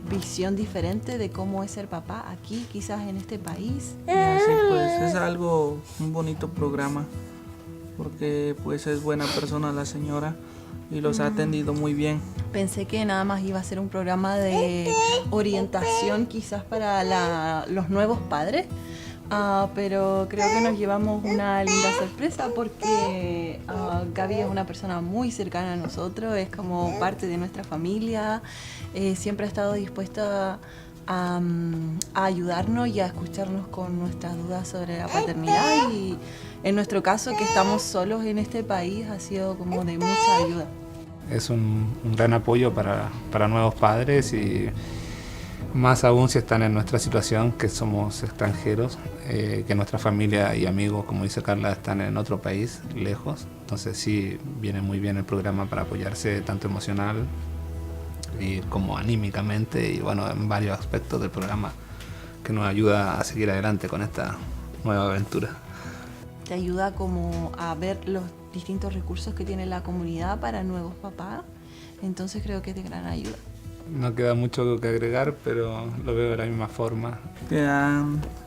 visión diferente de cómo es ser papá aquí, quizás en este país. Y así pues es un bonito programa, porque pues es buena persona la señora y los ha atendido muy bien. Pensé que nada más iba a ser un programa de orientación quizás para los nuevos padres, pero creo que nos llevamos una linda sorpresa porque Gaby es una persona muy cercana a nosotros, es como parte de nuestra familia, siempre ha estado dispuesta a ayudarnos y a escucharnos con nuestras dudas sobre la paternidad, y en nuestro caso, que estamos solos en este país, ha sido como de mucha ayuda. Es un gran apoyo para nuevos padres, y más aún si están en nuestra situación, que somos extranjeros, que nuestra familia y amigos, como dice Carla, están en otro país, lejos. Entonces sí, viene muy bien el programa para apoyarse tanto emocional y como anímicamente, y bueno, en varios aspectos del programa que nos ayuda a seguir adelante con esta nueva aventura. Te ayuda como a ver los distintos recursos que tiene la comunidad para nuevos papás, entonces creo que es de gran ayuda. No queda mucho que agregar, pero lo veo de la misma forma. Que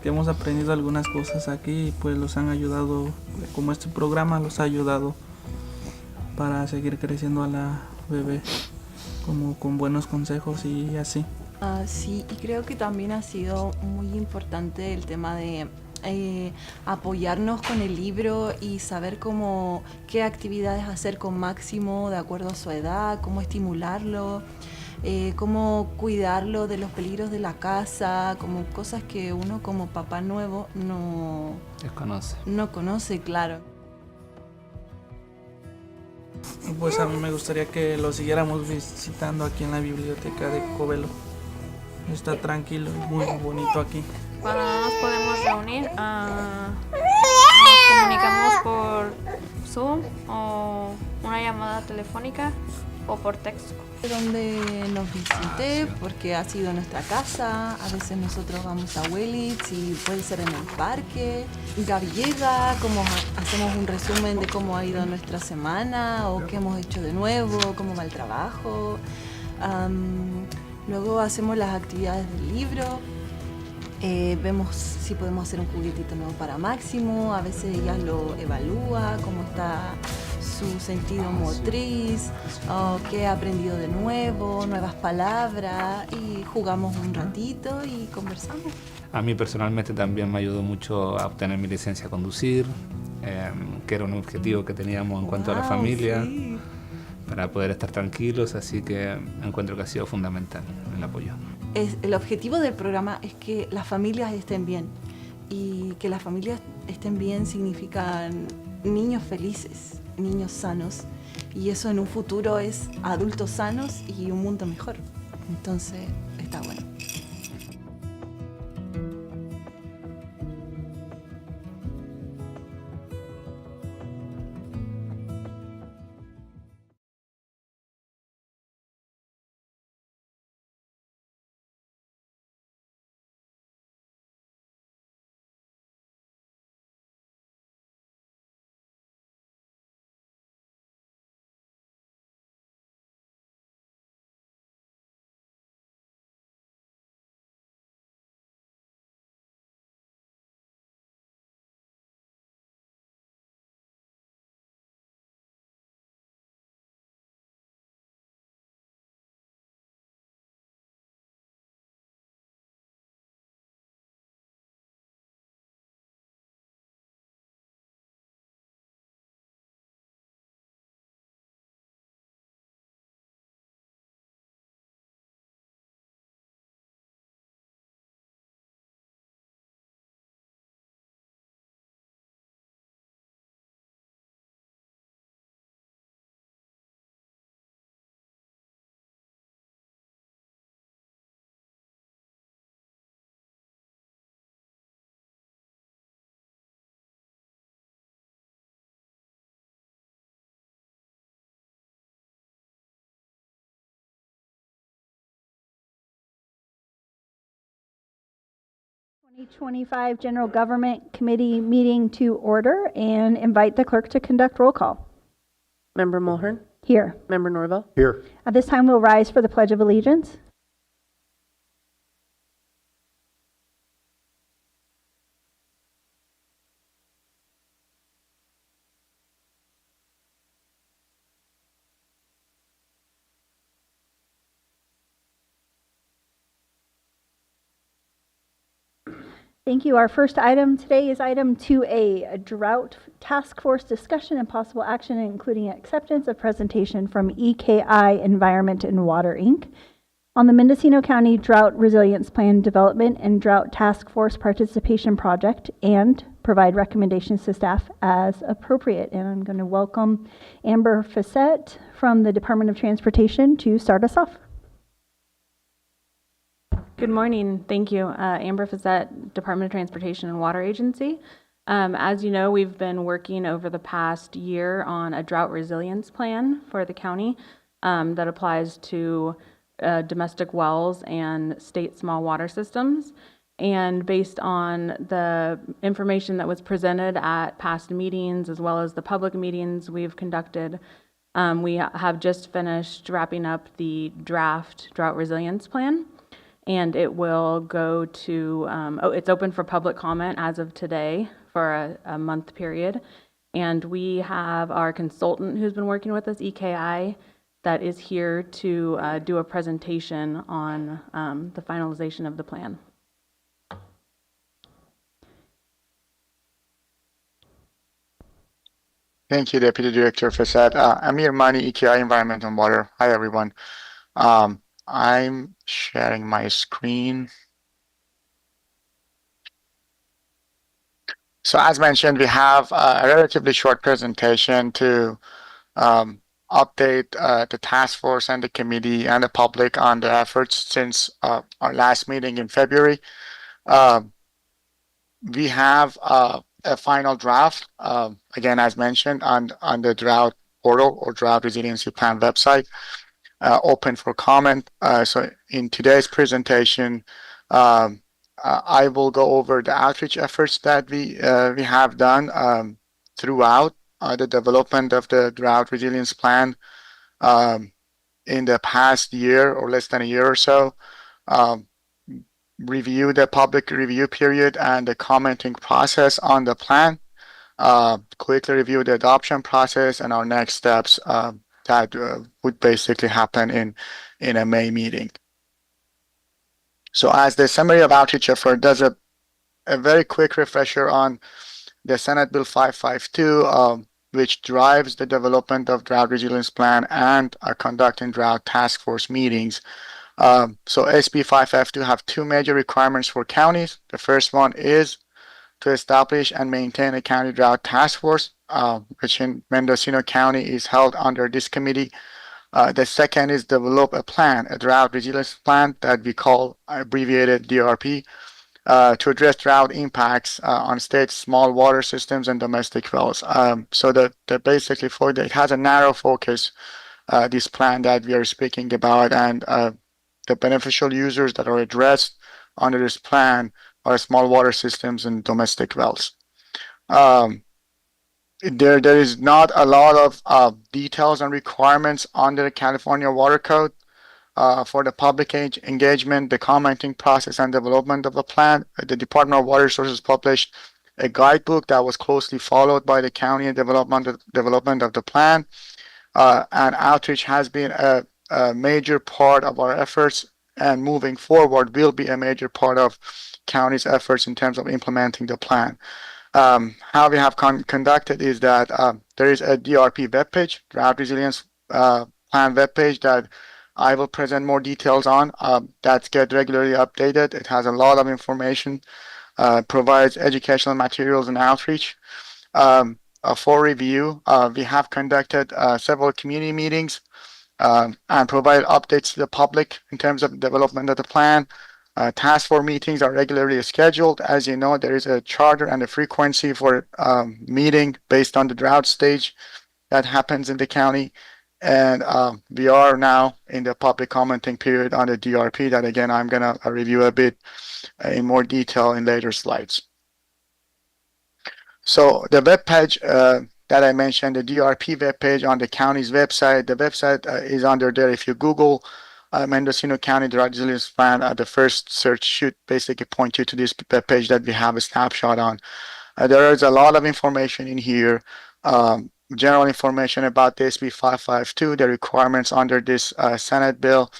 hemos aprendido algunas cosas aquí y pues los han ayudado, como este programa los ha ayudado para seguir creciendo a la bebé, como con buenos consejos y así. Sí, y creo que también ha sido muy importante el tema de apoyarnos con el libro y saber qué actividades hacer con Máximo de acuerdo a su edad, cómo estimularlo, cómo cuidarlo de los peligros de la casa, como cosas que uno como papá nuevo no conoce, claro. Pues a mí me gustaría que lo siguiéramos visitando aquí en la biblioteca de Covelo. Está tranquilo y muy bonito aquí. Cuando no nos podemos reunir, nos comunicamos por Zoom o una llamada telefónica o por texto. Donde nos visite, porque ha sido nuestra casa, a veces nosotros vamos a Willits y puede ser en el parque. Gaby llega, hacemos un resumen de cómo ha ido nuestra semana o qué hemos hecho de nuevo, cómo va el trabajo. Luego hacemos las actividades del libro, vemos si podemos hacer un juguetito nuevo para Máximo, a veces ella lo evalúa, cómo está su sentido motriz, qué ha aprendido de nuevo, nuevas palabras, y jugamos un ratito y conversamos. A mí personalmente también me ayudó mucho a obtener mi licencia a conducir, que era un objetivo que teníamos en cuanto a la familia, sí, para poder estar tranquilos, así que encuentro que ha sido fundamental el apoyo. El objetivo del programa es que las familias estén bien, y que las familias estén bien significa niños felices, niños sanos, y eso en un futuro es adultos sanos y un mundo mejor. Entonces está bueno. The 2025 General Government Committee meeting to order, and invite the clerk to conduct roll call. Member Mulhern? Here. Member Norville? Here. At this time, we'll rise for the Pledge of Allegiance. Thank you. Our first item today is item 2A, a drought task force discussion and possible action, including acceptance of presentation from EKI Environment and Water, Inc. on the Mendocino County Drought Resilience Plan Development and Drought Task Force Participation Project, and provide recommendations to staff as appropriate. And I'm going to welcome Amber Fassett from the Department of Transportation to start us off. Good morning. Thank you. Amber Fassett, Department of Transportation and Water Agency. As you know, we've been working over the past year on a drought resilience plan for the county that applies to domestic wells and state small water systems. And based on the information that was presented at past meetings, as well as the public meetings we've conducted, we have just finished wrapping up the draft drought resilience plan. And it will go to, it's open for public comment as of today for a month period. And we have our consultant who's been working with us, EKI, that is here to do a presentation on the finalization of the plan. Thank you, Deputy Director Fassad. Amir Mani, EKI Environment and Water. Hi, everyone. I'm sharing my screen. So as mentioned, we have a relatively short presentation to update the task force and the committee and the public on the efforts since our last meeting in February. We have a final draft, again, as mentioned, on the drought portal or drought resiliency plan website. Open for comment. So in today's presentation, I will go over the outreach efforts that we have done throughout the development of the drought resilience plan in the past year or less than a year or so. Review the public review period and the commenting process on the plan. Quickly review the adoption process and our next steps that would basically happen in a May meeting. So as the summary of outreach effort does a very quick refresher on the Senate Bill 552, which drives the development of drought resilience plan and conducting drought task force meetings. So SB 552 have two major requirements for counties. The first one is to establish and maintain a county drought task force, which in Mendocino County is held under this committee. The second is develop a plan, a drought resilience plan that we call abbreviated DRP, to address drought impacts on state small water systems and domestic wells. So that basically it has a narrow focus, this plan that we are speaking about, and the beneficial users that are addressed under this plan are small water systems and domestic wells. There is not a lot of details and requirements under the California Water Code for the public engagement, the commenting process, and development of the plan. The Department of Water Resources published a guidebook that was closely followed by the county in development of the plan, and outreach has been a major part of our efforts, and moving forward will be a major part of county's efforts in terms of implementing the plan. How we have conducted is that there is a DRP webpage, Drought Resilience Plan webpage, that I will present more details on. That gets regularly updated. It has a lot of information, provides educational materials and outreach. For review, we have conducted several community meetings and provide updates to the public in terms of development of the plan. Task force meetings are regularly scheduled. As you know, there is a charter and a frequency for meeting based on the drought stage that happens in the county. And we are now in the public commenting period on the DRP that, again, I'm going to review a bit in more detail in later slides. So the web page that I mentioned, the DRP web page on the county's website, the website is under there. If you Google Mendocino County Drought Resilience Plan, the first search should basically point you to this web page that we have a snapshot on. There is a lot of information in here, general information about the SB 552, the requirements under this Senate bill,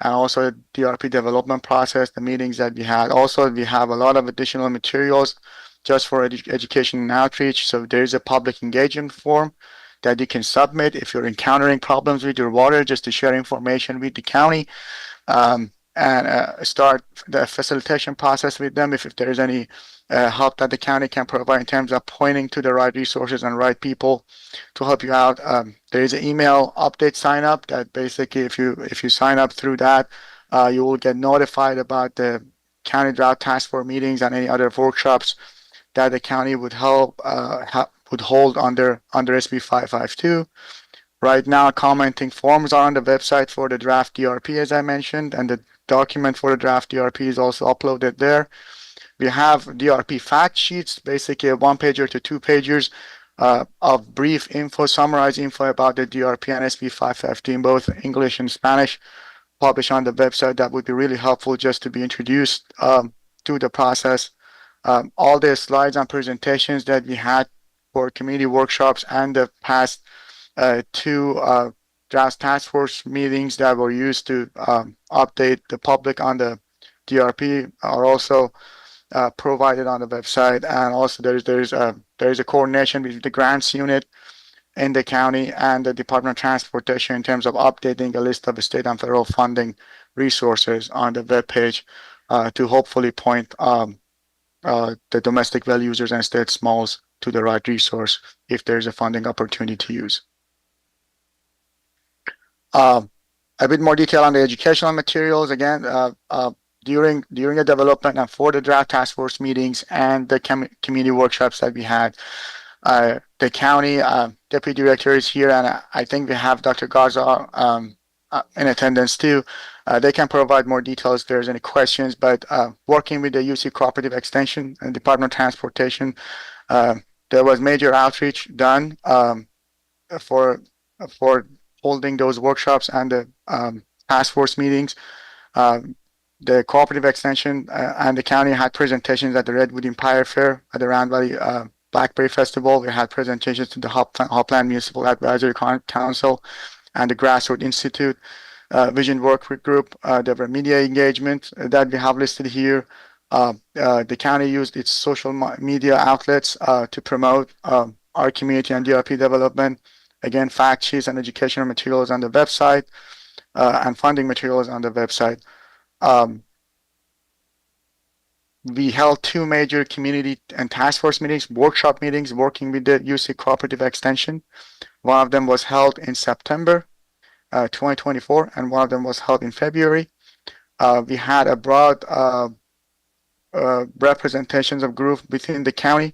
and also the DRP development process, the meetings that we had. Also, we have a lot of additional materials just for education and outreach. So there is a public engagement form that you can submit if you're encountering problems with your water, just to share information with the county, and start the facilitation process with them if there is any help that the county can provide in terms of pointing to the right resources and right people to help you out. There is an email update sign up that basically if you sign up through that, you will get notified about the county drought task force meetings and any other workshops that the county would would hold under SB 552. Right now, commenting forms are on the website for the draft DRP, as I mentioned, and the document for the draft DRP is also uploaded there. We have DRP fact sheets, basically a 1-pager to 2-pagers of brief info, summarized info about the DRP and SB 550 in both English and Spanish, published on the website. That would be really helpful just to be introduced to the process. All the slides and presentations that we had for community workshops and the past 2 draft task force meetings that were used to update the public on the DRP are also provided on the website. And also there is a coordination with the grants unit in the county and the Department of Transportation in terms of updating a list of state and federal funding resources on the webpage to hopefully point the domestic well users and state smalls to the right resource if there's a funding opportunity to use. A bit more detail on the educational materials. Again, during the development and for the draft task force meetings and the community workshops that we had, the county deputy director is here, and I think we have Dr. Garza in attendance too. They can provide more details if there's any questions, but working with the UC Cooperative Extension and Department of Transportation, there was major outreach done for holding those workshops and the task force meetings. The Cooperative Extension and the county had presentations at the Redwood Empire Fair, at the Round Valley Blackberry Festival. We had presentations to the Hopland Municipal Advisory Council and the Grassroots Institute Vision Work Group. There were media engagement that we have listed here. The county used its social media outlets to promote our community and DRP development. Again, fact sheets and educational materials on the website and funding materials on the website. We held 2 major community and task force meetings, workshop meetings, working with the UC Cooperative Extension. One of them was held in September 2024, and one of them was held in February. We had a broad representations of groups within the county.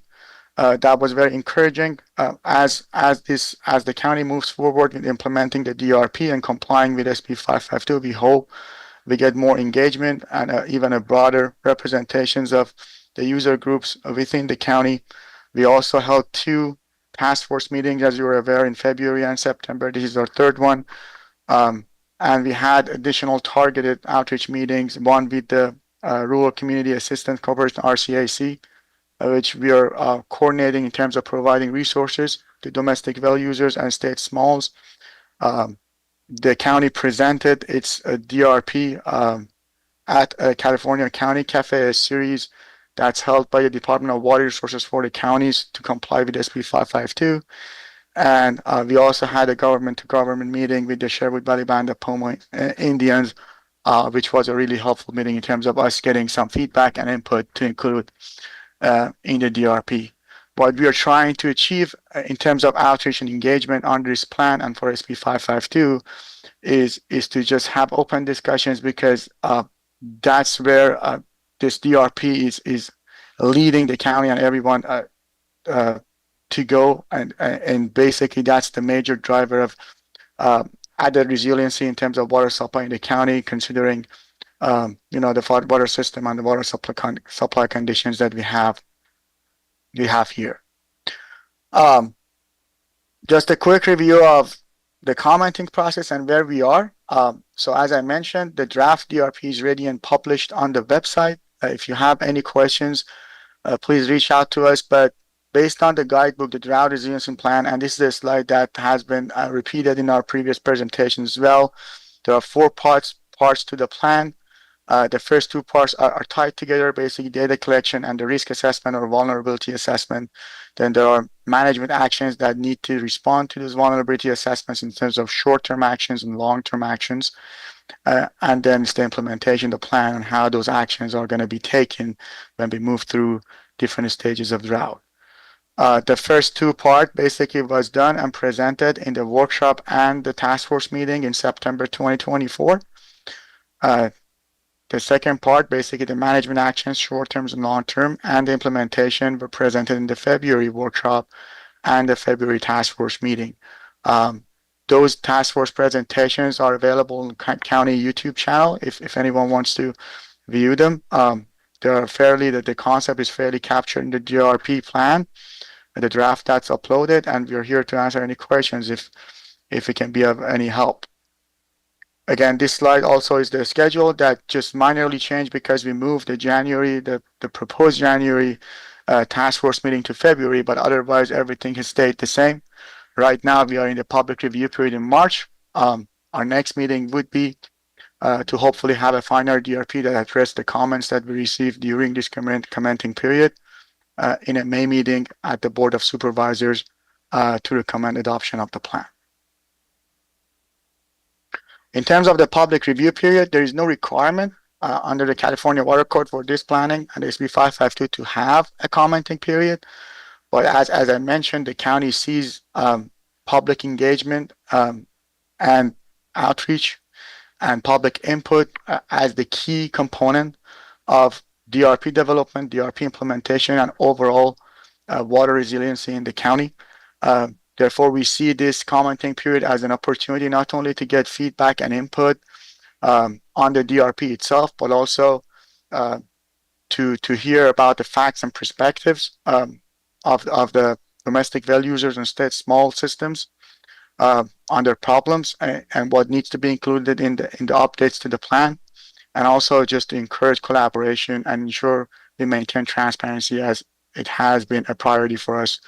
That was very encouraging. As the county moves forward with implementing the DRP and complying with SB 552, we hope we get more engagement and even a broader representations of the user groups within the county. We also held 2 task force meetings, as you were aware, in February and September. This is our 3rd one. And we had additional targeted outreach meetings, one with the Rural Community Assistance Corporation, RCAC, which we are coordinating in terms of providing resources to domestic well users and state smalls. The county presented its DRP at a California County Cafe, a series that's held by the Department of Water Resources for the counties to comply with SB 552. And we also had a government-to-government meeting with the Sherwood Valley Band of Pomo Indians, which was a really helpful meeting in terms of us getting some feedback and input to include in the DRP. What we are trying to achieve in terms of outreach and engagement under this plan and for SB 552 is to just have open discussions, because that's where this DRP is leading the county and everyone to go, and basically that's the major driver of added resiliency in terms of water supply in the county, considering the water system and the water supply conditions that we have here. Just a quick review of the commenting process and where we are. So as I mentioned, the draft DRP is ready and published on the website. If you have any questions, please reach out to us. But based on the guidebook, the Drought Resiliency Plan, and this is a slide that has been repeated in our previous presentations as well, there are 4 parts. parts to the plan. The first two parts are tied together, basically data collection and the risk assessment or vulnerability assessment. Then there are management actions that need to respond to those vulnerability assessments in terms of short-term actions and long-term actions. And then it's the implementation, the plan, and how those actions are going to be taken when we move through different stages of drought. The first two part basically was done and presented in the workshop and the task force meeting in September 2024. The second part, basically the management actions, short-term and long-term, and the implementation were presented in the February workshop and the February task force meeting. Those task force presentations are available on the county YouTube channel if anyone wants to view them. The concept is fairly captured in the DRP plan, the draft that's uploaded, and we're here to answer any questions if it can be of any help. Again, this slide also is the schedule that just minorly changed because we moved the proposed January task force meeting to February, but otherwise everything has stayed the same. Right now we are in the public review period in March. Our next meeting would be to hopefully have a final DRP that addressed the comments that we received during this commenting period in a May meeting at the Board of Supervisors to recommend adoption of the plan. In terms of the public review period, there is no requirement under the California Water Code for this planning and SB 552 to have a commenting period. But as I mentioned, the county sees public engagement and outreach and public input as the key component of DRP development, DRP implementation, and overall water resiliency in the county. Therefore, we see this commenting period as an opportunity not only to get feedback and input on the DRP itself, but also to hear about the facts and perspectives of the domestic well users and state small systems on their problems and what needs to be included in the updates to the plan, and also just to encourage collaboration and ensure we maintain transparency as it has been a priority for us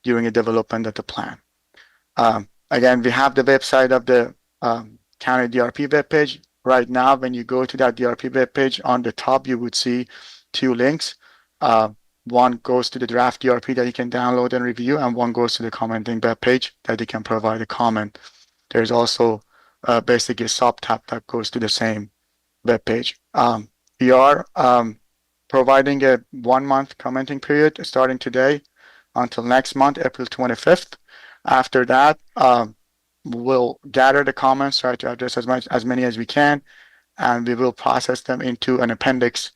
during the development of the plan. Again, we have the website of the county DRP webpage. Right now, when you go to that DRP webpage, on the top, you would see two links. One goes to the draft DRP that you can download and review, and one goes to the commenting webpage that you can provide a comment. There's also basically a sub-tab that goes to the same webpage. We are providing a 1-month commenting period starting today until next month, April 25th. After that, we'll gather the comments, try to address as many as we can, and we will process them into an appendix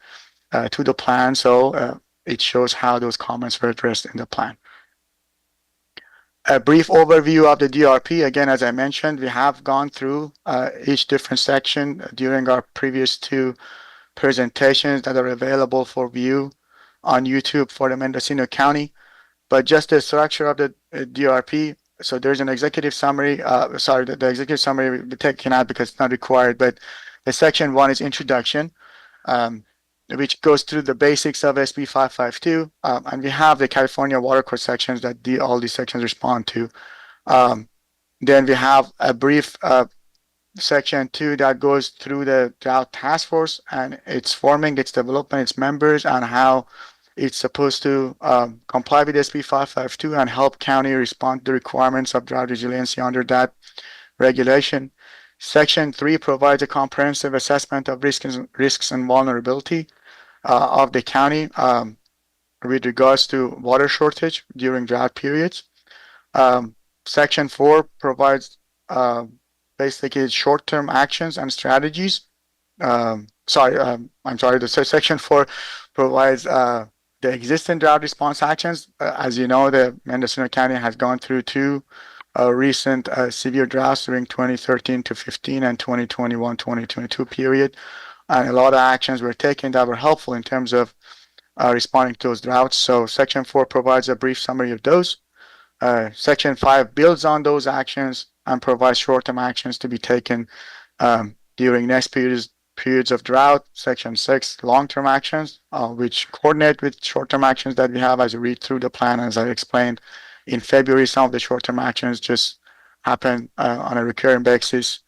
to the plan, so it shows how those comments were addressed in the plan. A brief overview of the DRP. Again, as I mentioned, we have gone through each different section during our previous two presentations that are available for view on YouTube for the Mendocino County. But just the structure of the DRP, so there's an executive summary. The executive summary we taken out because it's not required, but the section 1 is introduction, which goes through the basics of SB 552, and we have the California Water Code sections that all these sections respond to. Then we have a brief section 2 that goes through the Drought Task Force and its forming, its development, its members, and how it's supposed to comply with SB 552 and help county respond to the requirements of drought resiliency under that regulation. Section 3 provides a comprehensive assessment of risks and vulnerability of the county with regards to water shortage during drought periods. Section 4 provides basically short-term actions and strategies. Section 4 provides the existing drought response actions. As you know, the Mendocino County has gone through two recent severe droughts during 2013 to 15 and 2021-2022 period. And a lot of actions were taken that were helpful in terms of responding to those droughts. So Section 4 provides a brief summary of those. Section 5 builds on those actions and provides short-term actions to be taken during next periods of drought. Section 6, long-term actions, which coordinate with short-term actions that we have as we read through the plan. As I explained, in February, some of the short-term actions just happen on a recurring basis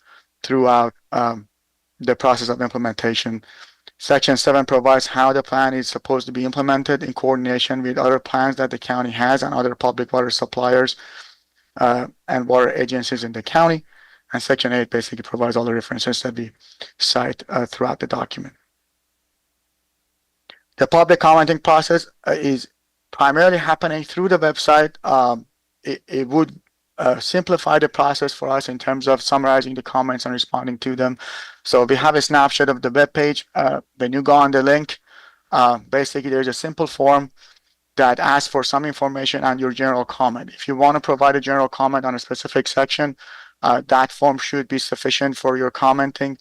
throughout the process of implementation. Section 7 provides how the plan is supposed to be implemented in coordination with other plans that the county has and other public water suppliers and water agencies in the county. And Section 8 basically provides all the references that we cite throughout the document. The public commenting process is primarily happening through the website. It would simplify the process for us in terms of summarizing the comments and responding to them. So we have a snapshot of the web page. When you go on the link, basically there's a simple form that asks for some information on your general comment. If you want to provide a general comment on a specific section, that form should be sufficient for your commenting.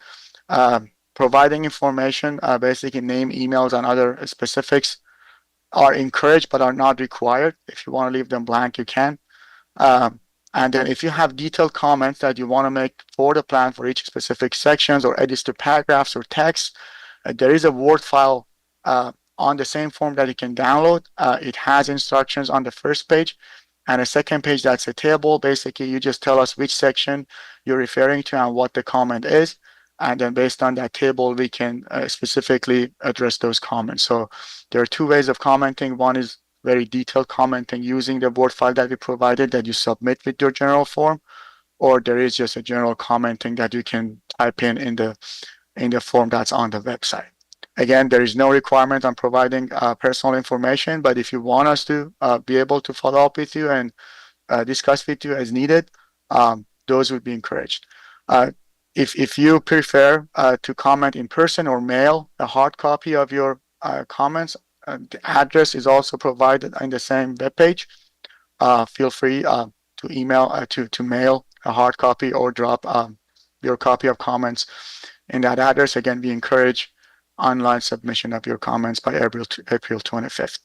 Providing information, basically name, emails, and other specifics are encouraged but are not required. If you want to leave them blank, you can. And then if you have detailed comments that you want to make for the plan for each specific sections or edits to paragraphs or text, there is a Word file on the same form that you can download. It has instructions on the first page and a second page that's a table. Basically, you just tell us which section you're referring to and what the comment is. And then based on that table, we can specifically address those comments. So there are two ways of commenting. One is very detailed commenting using the Word file that we provided that you submit with your general form, or there is just a general commenting that you can type in the form that's on the website. Again, there is no requirement on providing personal information, but if you want us to be able to follow up with you and discuss with you as needed, those would be encouraged. If you prefer to comment in person or mail a hard copy of your comments, the address is also provided in the same webpage. Feel free to email, to mail a hard copy or drop your copy of comments in that address. Again, we encourage online submission of your comments by April 25th.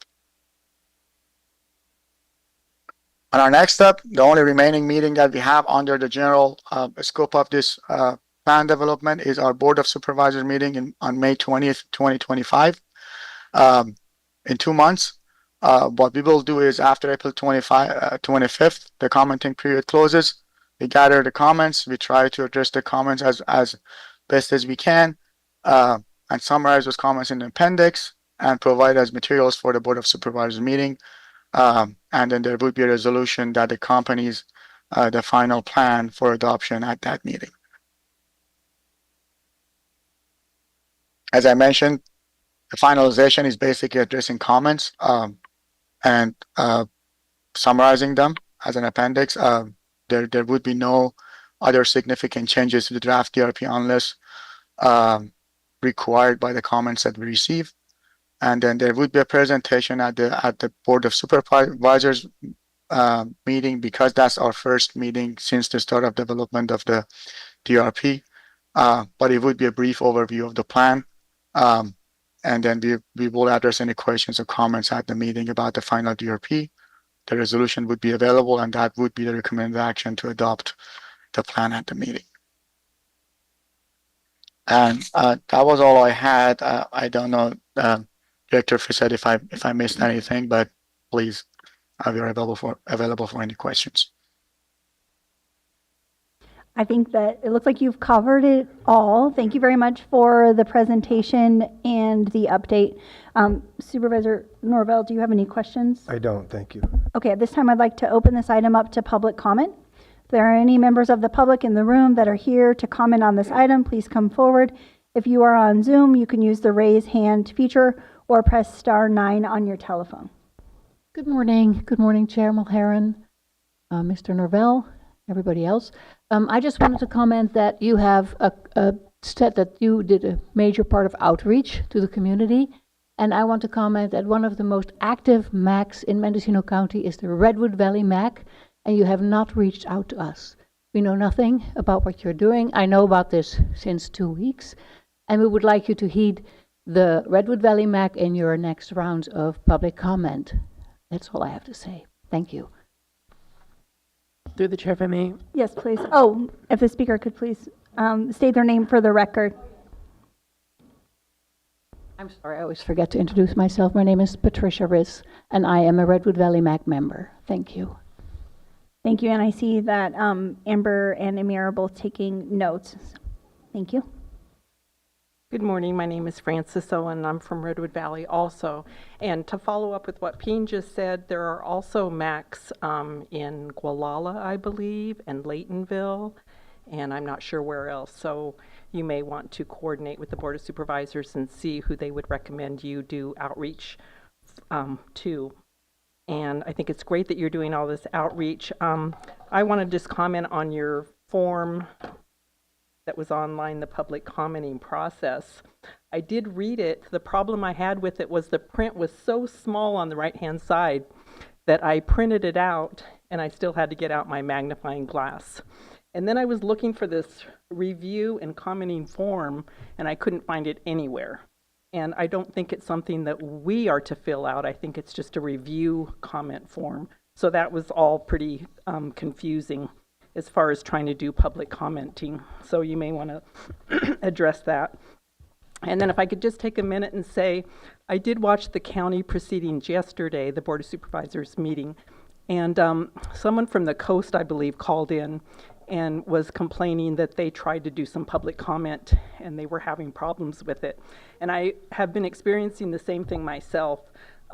On our next step, the only remaining meeting that we have under the general scope of this plan development is our Board of Supervisors meeting on May 20th, 2025. In 2 months, what we will do is after April 25th, the commenting period closes. We gather the comments. We try to address the comments as best as we can and summarize those comments in the appendix and provide as materials for the Board of Supervisors meeting. And then there would be a resolution that accompanies the final plan for adoption at that meeting. As I mentioned, the finalization is basically addressing comments and summarizing them as an appendix. There would be no other significant changes to the draft DRP unless required by the comments that we receive. And then there would be a presentation at the Board of Supervisors meeting, because that's our first meeting since the start of development of the DRP. But it would be a brief overview of the plan. And then we will address any questions or comments at the meeting about the final DRP. The resolution would be available, and that would be the recommended action to adopt the plan at the meeting. And that was all I had. I don't know, Director Fissette, if I missed anything, but please, we are available for any questions. I think that it looks like you've covered it all. Thank you very much for the presentation and the update. Supervisor Norvell, do you have any questions? I don't, thank you. Okay, at this time, I'd like to open this item up to public comment. If there are any members of the public in the room that are here to comment on this item, please come forward. If you are on Zoom, you can use the raise hand feature or press *9 on your telephone. Good morning. Good morning, Chair Mulheron, Mr. Norvell, everybody else. I just wanted to comment that you have said that you did a major part of outreach to the community. And I want to comment that one of the most active MACs in Mendocino County is the Redwood Valley MAC, and you have not reached out to us. We know nothing about what you're doing. I know about this since 2 weeks, and we would like you to heed the Redwood Valley MAC in your next rounds of public comment. That's all I have to say. Thank you. Through the chair, if I may. Yes, please. Oh, if the speaker could please state their name for the record. I'm sorry, I always forget to introduce myself. My name is Patricia Riss, and I am a Redwood Valley MAC member. Thank you. Thank you, and I see that Amber and Amir are both taking notes. Thank you. Good morning. My name is Frances Owen. I'm from Redwood Valley also. And to follow up with what Peen just said, there are also MACs in Gualala, I believe, and Laytonville, and I'm not sure where else. So you may want to coordinate with the Board of Supervisors and see who they would recommend you do outreach to. And I think it's great that you're doing all this outreach. I want to just comment on your form that was online, the public commenting process. I did read it. The problem I had with it was the print was so small on the right-hand side that I printed it out and I still had to get out my magnifying glass. And then I was looking for this review and commenting form and I couldn't find it anywhere. And I don't think it's something that we are to fill out. I think it's just a review comment form. So that was all pretty confusing as far as trying to do public commenting. So you may want to address that. And then if I could just take a minute and say, I did watch the county proceedings yesterday, the Board of Supervisors meeting, and someone from the coast, I believe, called in and was complaining that they tried to do some public comment and they were having problems with it. And I have been experiencing the same thing myself.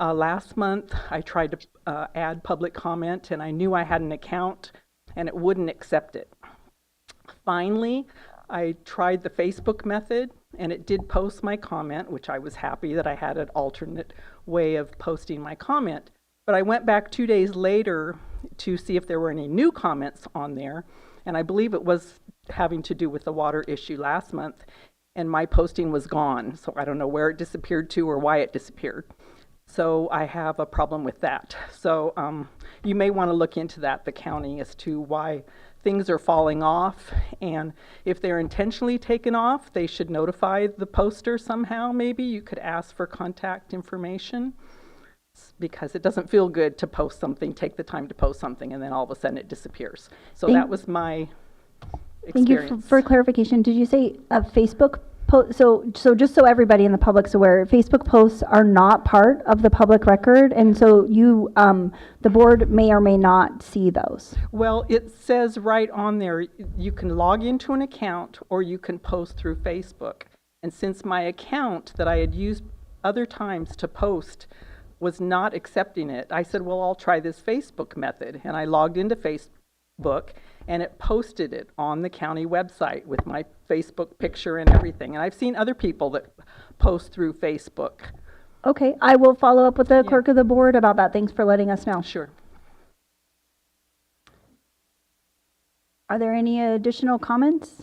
Last month, I tried to add public comment and I knew I had an account and it wouldn't accept it. Finally, I tried the Facebook method and it did post my comment, which I was happy that I had an alternate way of posting my comment. But I went back 2 days later to see if there were any new comments on there, and I believe it was having to do with the water issue last month, and my posting was gone. So I don't know where it disappeared to or why it disappeared. So I have a problem with that. So you may want to look into that, the county, as to why things are falling off. And if they're intentionally taken off, they should notify the poster somehow. Maybe you could ask for contact information, because it doesn't feel good to post something, take the time to post something, and then all of a sudden it disappears. So that was my experience. Thank you for clarification. Did you say a Facebook post? So just so everybody in the public's aware, Facebook posts are not part of the public record, and so you, the board may or may not see those. Well, it says right on there, you can log into an account or you can post through Facebook. And since my account that I had used other times to post was not accepting it, I said, well, I'll try this Facebook method. And I logged into Facebook and it posted it on the county website with my Facebook picture and everything. And I've seen other people that post through Facebook. Okay, I will follow up with the clerk of the board about that. Thanks for letting us know. Sure. Are there any additional comments?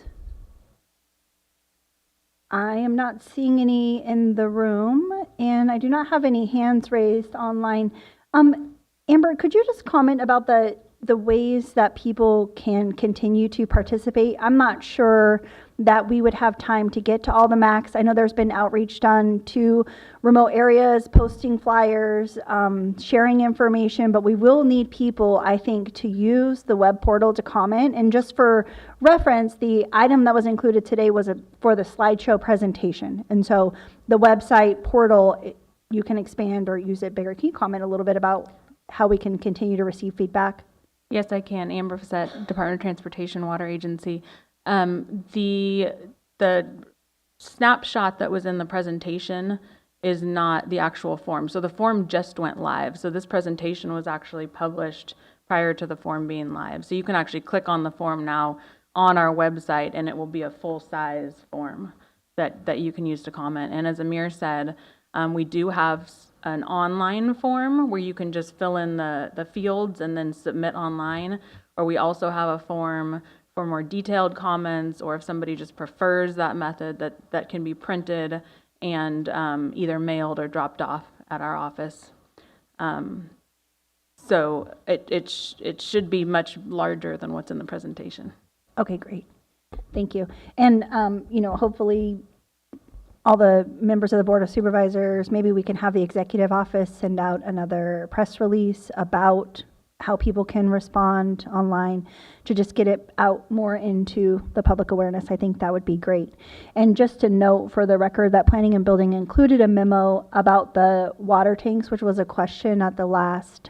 I am not seeing any in the room, and I do not have any hands raised online. Amber, could you just comment about the ways that people can continue to participate? I'm not sure that we would have time to get to all the MACs. I know there's been outreach done to remote areas, posting flyers, sharing information, but we will need people, I think, to use the web portal to comment. And just for reference, the item that was included today was for the slideshow presentation. And so the website portal, you can expand or use it bigger. Can you comment a little bit about how we can continue to receive feedback? Yes, I can. Amber Fassett, Department of Transportation, Water Agency. The snapshot that was in the presentation is not the actual form. So the form just went live. So this presentation was actually published prior to the form being live. So you can actually click on the form now on our website and it will be a full-size form that you can use to comment. And as Amir said, we do have an online form where you can just fill in the fields and then submit online. Or we also have a form for more detailed comments, or if somebody just prefers that method, that can be printed and either mailed or dropped off at our office. So it should be much larger than what's in the presentation. Okay, great. Thank you. And, hopefully all the members of the Board of Supervisors, maybe we can have the executive office send out another press release about how people can respond online to just get it out more into the public awareness. I think that would be great. And just to note for the record that Planning and Building included a memo about the water tanks, which was a question at the last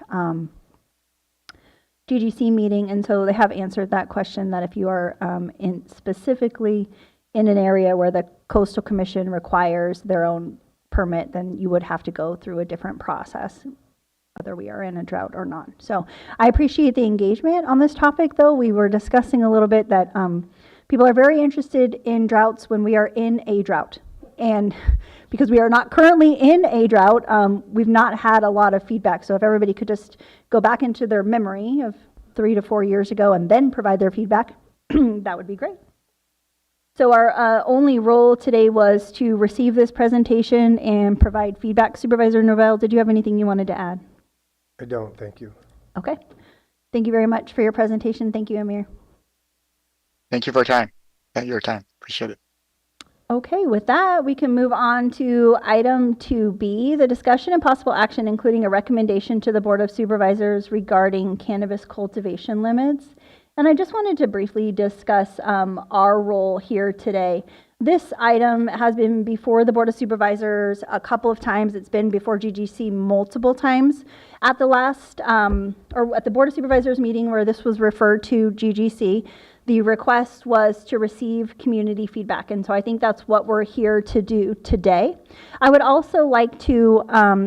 GGC meeting. And so they have answered that question, that if you are specifically in an area where the Coastal Commission requires their own permit, then you would have to go through a different process, whether we are in a drought or not. So I appreciate the engagement on this topic, though. We were discussing a little bit that people are very interested in droughts when we are in a drought. And because we are not currently in a drought, we've not had a lot of feedback. So if everybody could just go back into their memory of 3 to 4 years ago and then provide their feedback, that would be great. So our only role today was to receive this presentation and provide feedback. Supervisor Norvell, did you have anything you wanted to add? I don't, thank you. Okay. Thank you very much for your presentation. Thank you, Amir. Thank you for your time. Your time. Appreciate it. Okay, with that, we can move on to item 2B, the discussion and possible action, including a recommendation to the Board of Supervisors regarding cannabis cultivation limits. And I just wanted to briefly discuss our role here today. This item has been before the Board of Supervisors a couple of times. It's been before GGC multiple times. At the last, or at the Board of Supervisors meeting where this was referred to GGC, the request was to receive community feedback. And so I think that's what we're here to do today. I would also like to,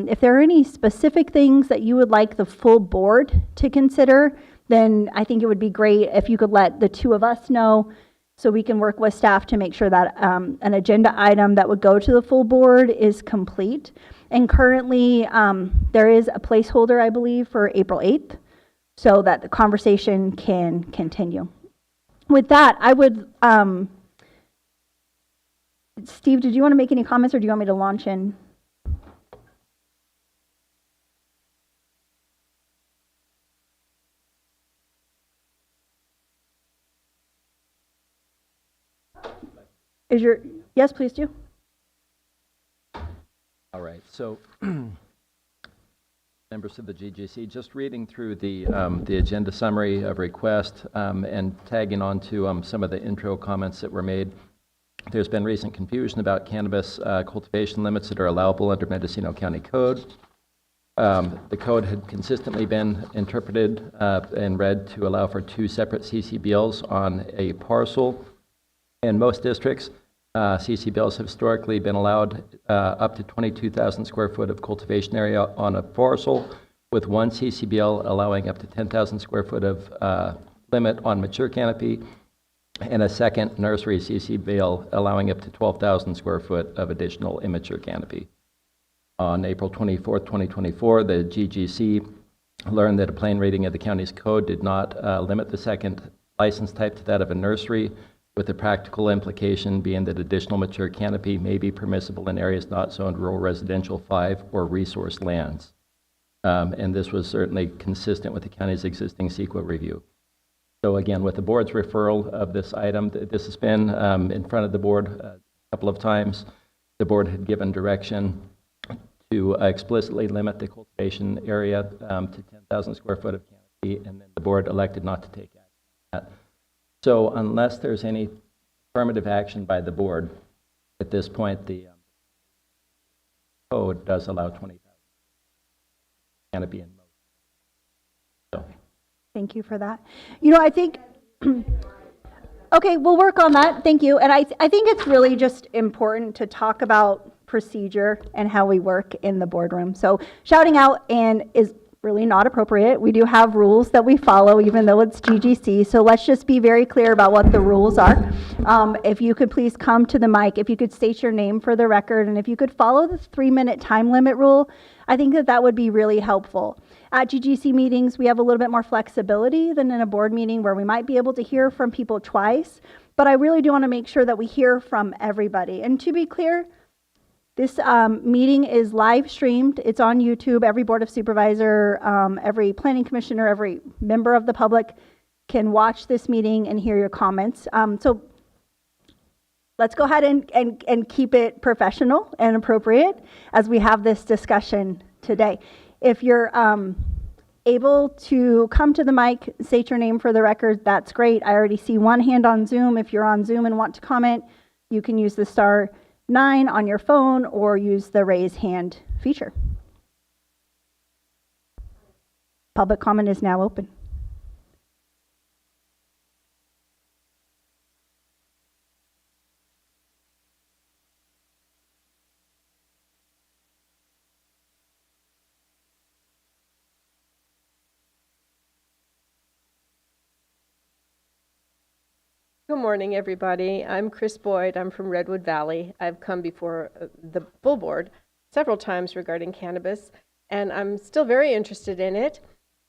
if there are any specific things that you would like the full board to consider, then I think it would be great if you could let the two of us know so we can work with staff to make sure that an agenda item that would go to the full board is complete. And currently, there is a placeholder, I believe, for April 8th so that the conversation can continue. With that, I would, Steve, did you want to make any comments or do you want me to launch in? Yes, please do. All right, so members of the GGC, just reading through the agenda summary of request and tagging on to some of the intro comments that were made. There's been recent confusion about cannabis cultivation limits that are allowable under Mendocino County Code. The code had consistently been interpreted and read to allow for 2 separate CCBLs on a parcel. In most districts, CCBLs have historically been allowed up to 22,000 square foot of cultivation area on a parcel, with 1 CCBL allowing up to 10,000 square foot of limit on mature canopy, and a second nursery CCBL allowing up to 12,000 square foot of additional immature canopy. On April 24th, 2024, the GGC learned that a plain reading of the county's code did not limit the second license type to that of a nursery, with the practical implication being that additional mature canopy may be permissible in areas not zoned rural residential 5 or resource lands. And this was certainly consistent with the county's existing CEQA review. So again, with the board's referral of this item, this has been in front of the board a couple of times. The board had given direction to explicitly limit the cultivation area to 10,000 square foot of canopy, and then the board elected not to take action on that. So unless there's any affirmative action by the board, at this point, the code does allow 20,000 canopy in most. So. Thank you for that. You know, I think, okay, we'll work on that. Thank you. And I think it's really just important to talk about procedure and how we work in the boardroom. So shouting out is really not appropriate. We do have rules that we follow, even though it's GGC. So let's just be very clear about what the rules are. If you could please come to the mic, if you could state your name for the record, and if you could follow the 3-minute time limit rule, I think that would be really helpful. At GGC meetings, we have a little bit more flexibility than in a board meeting where we might be able to hear from people twice, but I really do want to make sure that we hear from everybody. And to be clear, this meeting is live streamed. It's on YouTube. Every Board of Supervisor, every Planning Commissioner, every member of the public can watch this meeting and hear your comments. So let's go ahead and keep it professional and appropriate as we have this discussion today. If you're able to come to the mic, state your name for the record, that's great. I already see one hand on Zoom. If you're on Zoom and want to comment, you can use the *9 on your phone or use the raise hand feature. Public comment is now open. Good morning, everybody. I'm Chris Boyd. I'm from Redwood Valley. I've come before the full board several times regarding cannabis, and I'm still very interested in it.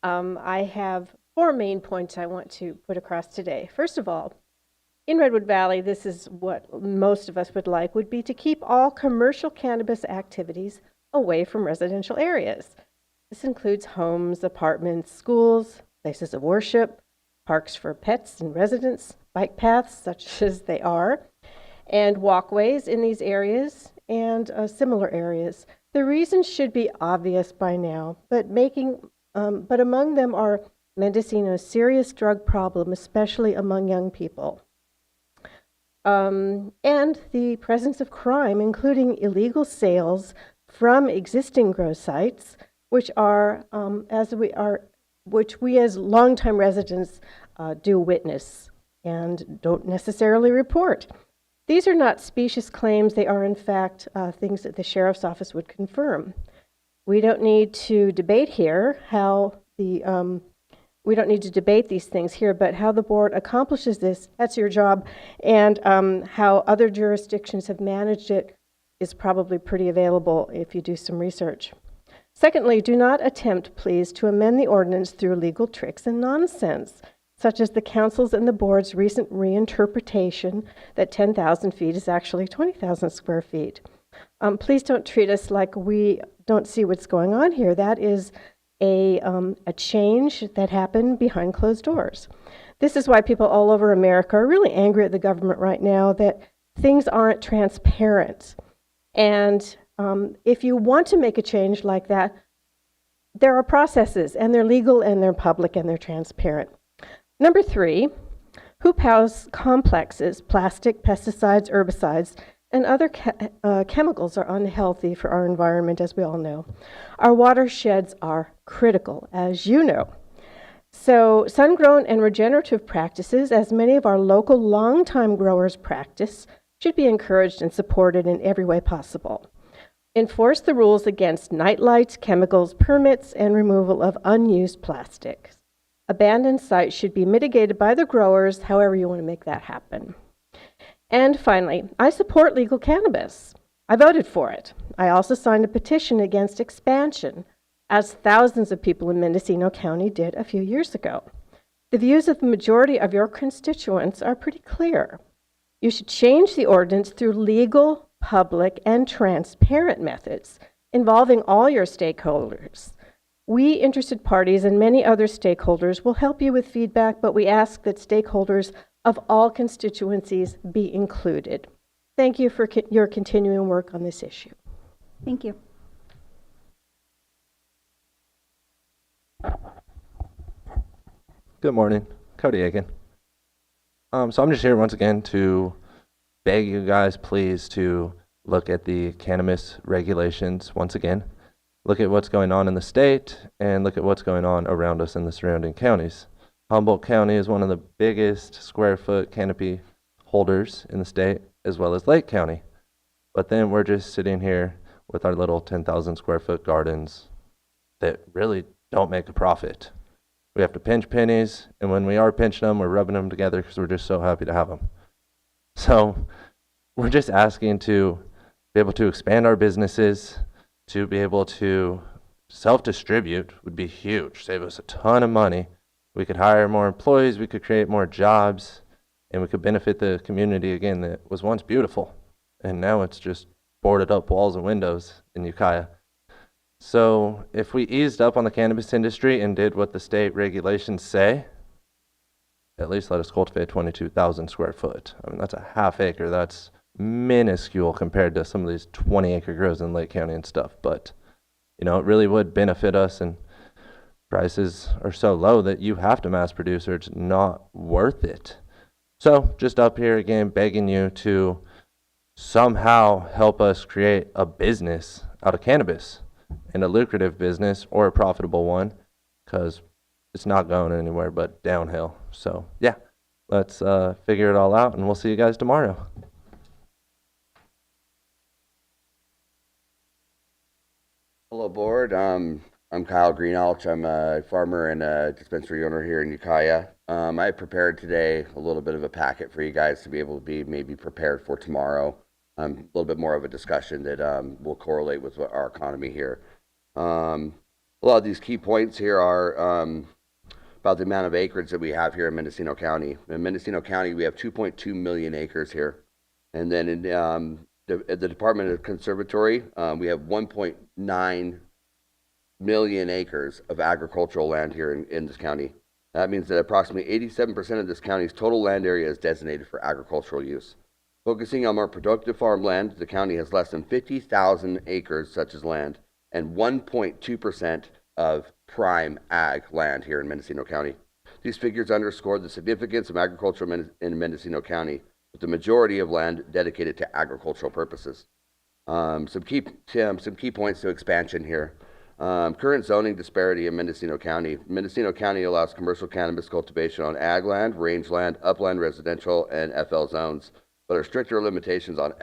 I have 4 main points I want to put across today. First of all, in Redwood Valley, this is what most of us would be to keep all commercial cannabis activities away from residential areas. This includes homes, apartments, schools, places of worship, parks for pets and residents, bike paths, such as they are, and walkways in these areas and similar areas. The reasons should be obvious by now, but among them are Mendocino's serious drug problem, especially among young people, and the presence of crime, including illegal sales from existing grow sites, which we as longtime residents do witness and don't necessarily report. These are not specious claims. They are, in fact, things that the sheriff's office would confirm. We don't need to debate here we don't need to debate these things here, but how the board accomplishes this, that's your job, and how other jurisdictions have managed it is probably pretty available if you do some research. Secondly, do not attempt, please, to amend the ordinance through legal tricks and nonsense, such as the council's and the board's recent reinterpretation that 10,000 feet is actually 20,000 square feet. Please don't treat us like we don't see what's going on here. That is a change that happened behind closed doors. This is why people all over America are really angry at the government right now that things aren't transparent. And if you want to make a change like that, there are processes, and they're legal, and they're public, and they're transparent. Number 3, hoop house complexes, plastic, pesticides, herbicides, and other chemicals are unhealthy for our environment, as we all know. Our watersheds are critical, as you know. So sun-grown and regenerative practices, as many of our local longtime growers practice, should be encouraged and supported in every way possible. Enforce the rules against night lights, chemicals, permits, and removal of unused plastics. Abandoned sites should be mitigated by the growers, however you want to make that happen. And finally, I support legal cannabis. I voted for it. I also signed a petition against expansion, as thousands of people in Mendocino County did a few years ago. The views of the majority of your constituents are pretty clear. You should change the ordinance through legal, public, and transparent methods involving all your stakeholders. We, interested parties, and many other stakeholders will help you with feedback, but we ask that stakeholders of all constituencies be included. Thank you for your continuing work on this issue. Thank you. Good morning, Cody Aiken. So I'm just here once again to beg you guys, please, to look at the cannabis regulations once again. Look at what's going on in the state and look at what's going on around us in the surrounding counties. Humboldt County is one of the biggest square foot canopy holders in the state, as well as Lake County. But then we're just sitting here with our little 10,000 square foot gardens that really don't make a profit. We have to pinch pennies, and when we are pinching them, we're rubbing them together because we're just so happy to have them. So we're just asking to be able to expand our businesses, to be able to self-distribute would be huge, save us a ton of money. We could hire more employees, we could create more jobs, and we could benefit the community again that was once beautiful. And now it's just boarded up walls and windows in Ukiah. So if we eased up on the cannabis industry and did what the state regulations say, at least let us cultivate 22,000 square foot. I mean, that's a half acre. That's minuscule compared to some of these 20-acre grows in Lake County and stuff. But, you know, it really would benefit us, and prices are so low that you have to mass produce or it's not worth it. So just up here again, begging you to somehow help us create a business out of cannabis, and a lucrative business or a profitable one, because it's not going anywhere but downhill. So yeah, let's figure it all out, and we'll see you guys tomorrow. Hello, board. I'm Kyle Greenalch. I'm a farmer and a dispensary owner here in Ukiah. I prepared today a little bit of a packet for you guys to be able to be maybe prepared for tomorrow. A little bit more of a discussion that will correlate with our economy here. A lot of these key points here are about the amount of acreage that we have here in Mendocino County. In Mendocino County, we have 2.2 million acres here. And then in at the Department of Conservatory, we have 1.9 million acres of agricultural land here in this county. That means that approximately 87% of this county's total land area is designated for agricultural use. Focusing on more productive farmland, the county has less than 50,000 acres such as land and 1.2% of prime ag land here in Mendocino County. These figures underscore the significance of agriculture in Mendocino County, with the majority of land dedicated to agricultural purposes. Some key points to expansion here. Current zoning disparity in Mendocino County. Mendocino County allows commercial cannabis cultivation on ag land, rangeland, upland residential, and FL zones, but there are stricter limitations on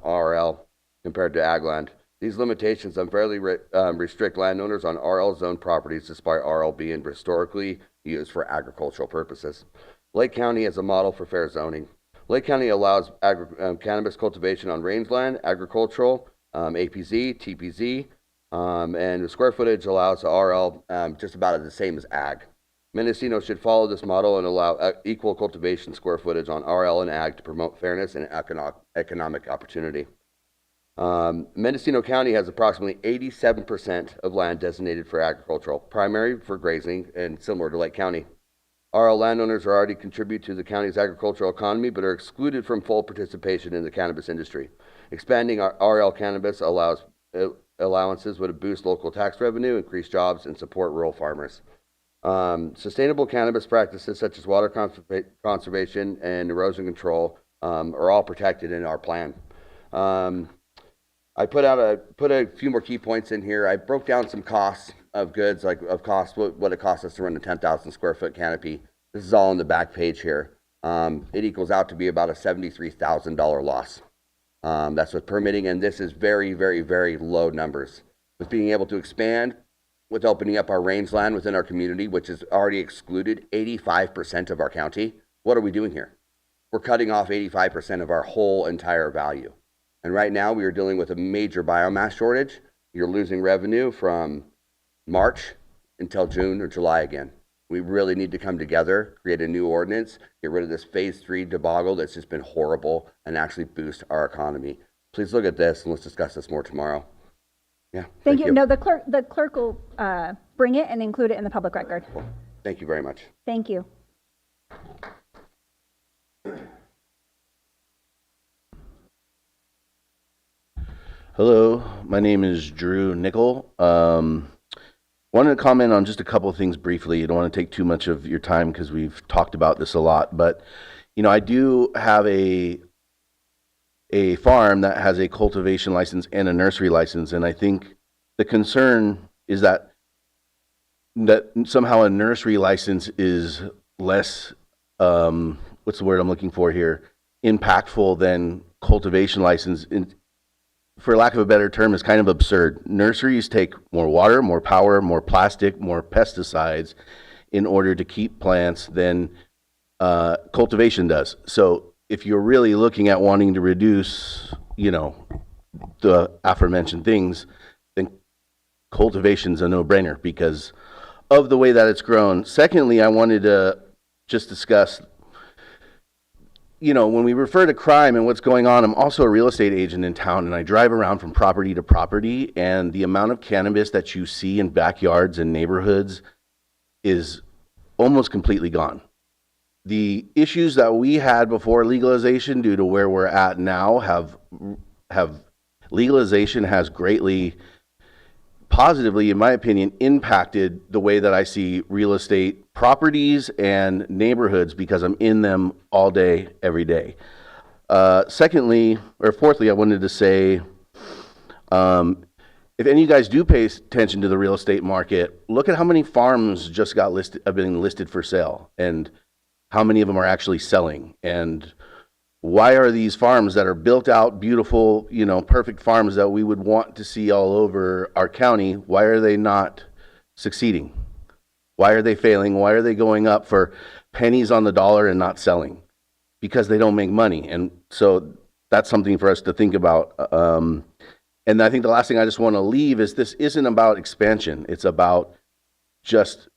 RL compared to ag land. These limitations unfairly restrict landowners on RL zone properties despite RL being historically used for agricultural purposes. Lake County is a model for fair zoning. Lake County allows cannabis cultivation on rangeland, agricultural, APZ, TPZ, and the square footage allows RL just about the same as ag. Mendocino should follow this model and allow equal cultivation square footage on RL and ag to promote fairness and economic opportunity. Mendocino County has approximately 87% of land designated for agricultural, primary for grazing, and similar to Lake County. RL landowners already contribute to the county's agricultural economy, but are excluded from full participation in the cannabis industry. Expanding RL cannabis allowances would boost local tax revenue, increase jobs, and support rural farmers. Sustainable cannabis practices such as water conservation and erosion control are all protected in our plan. I put a few more key points in here. I broke down some costs of goods, what it costs us to run a 10,000 square foot canopy. This is all on the back page here. It equals out to be about a $73,000 loss. That's with permitting, and this is very, very, very low numbers. With being able to expand, with opening up our rangeland within our community, which has already excluded 85% of our county, what are we doing here? We're cutting off 85% of our whole entire value. And right now we are dealing with a major biomass shortage. You're losing revenue from March until June or July again. We really need to come together, create a new ordinance, get rid of this phase 3 debacle that's just been horrible, and actually boost our economy. Please look at this and let's discuss this more tomorrow. Yeah. Thank you. No, the clerk will bring it and include it in the public record. Cool. Thank you very much. Thank you. Hello, my name is Drew Nickel. Wanted to comment on just a couple of things briefly. I don't want to take too much of your time because we've talked about this a lot, but I do have a farm that has a cultivation license and a nursery license, and I think the concern is that somehow a nursery license is less, what's the word I'm looking for here, impactful than cultivation license. For lack of a better term, is kind of absurd. Nurseries take more water, more power, more plastic, more pesticides in order to keep plants than cultivation does. So if you're really looking at wanting to reduce, the aforementioned things, then cultivation's a no-brainer because of the way that it's grown. Secondly, I wanted to just discuss, when we refer to crime and what's going on, I'm also a real estate agent in town, and I drive around from property to property, and the amount of cannabis that you see in backyards and neighborhoods is almost completely gone. The issues that we had before legalization, due to where we're at now, have legalization has greatly, positively, in my opinion, impacted the way that I see real estate properties and neighborhoods because I'm in them all day, every day. Fourthly, I wanted to say, if any of you guys do pay attention to the real estate market, look at how many farms just have been listed for sale, and how many of them are actually selling. And why are these farms that are built out, beautiful, perfect farms that we would want to see all over our county, why are they not succeeding? Why are they failing? Why are they going up for pennies on the dollar and not selling because they don't make money. And so that's something for us to think about. And I think the last thing I just want to leave is this isn't about expansion. It's about just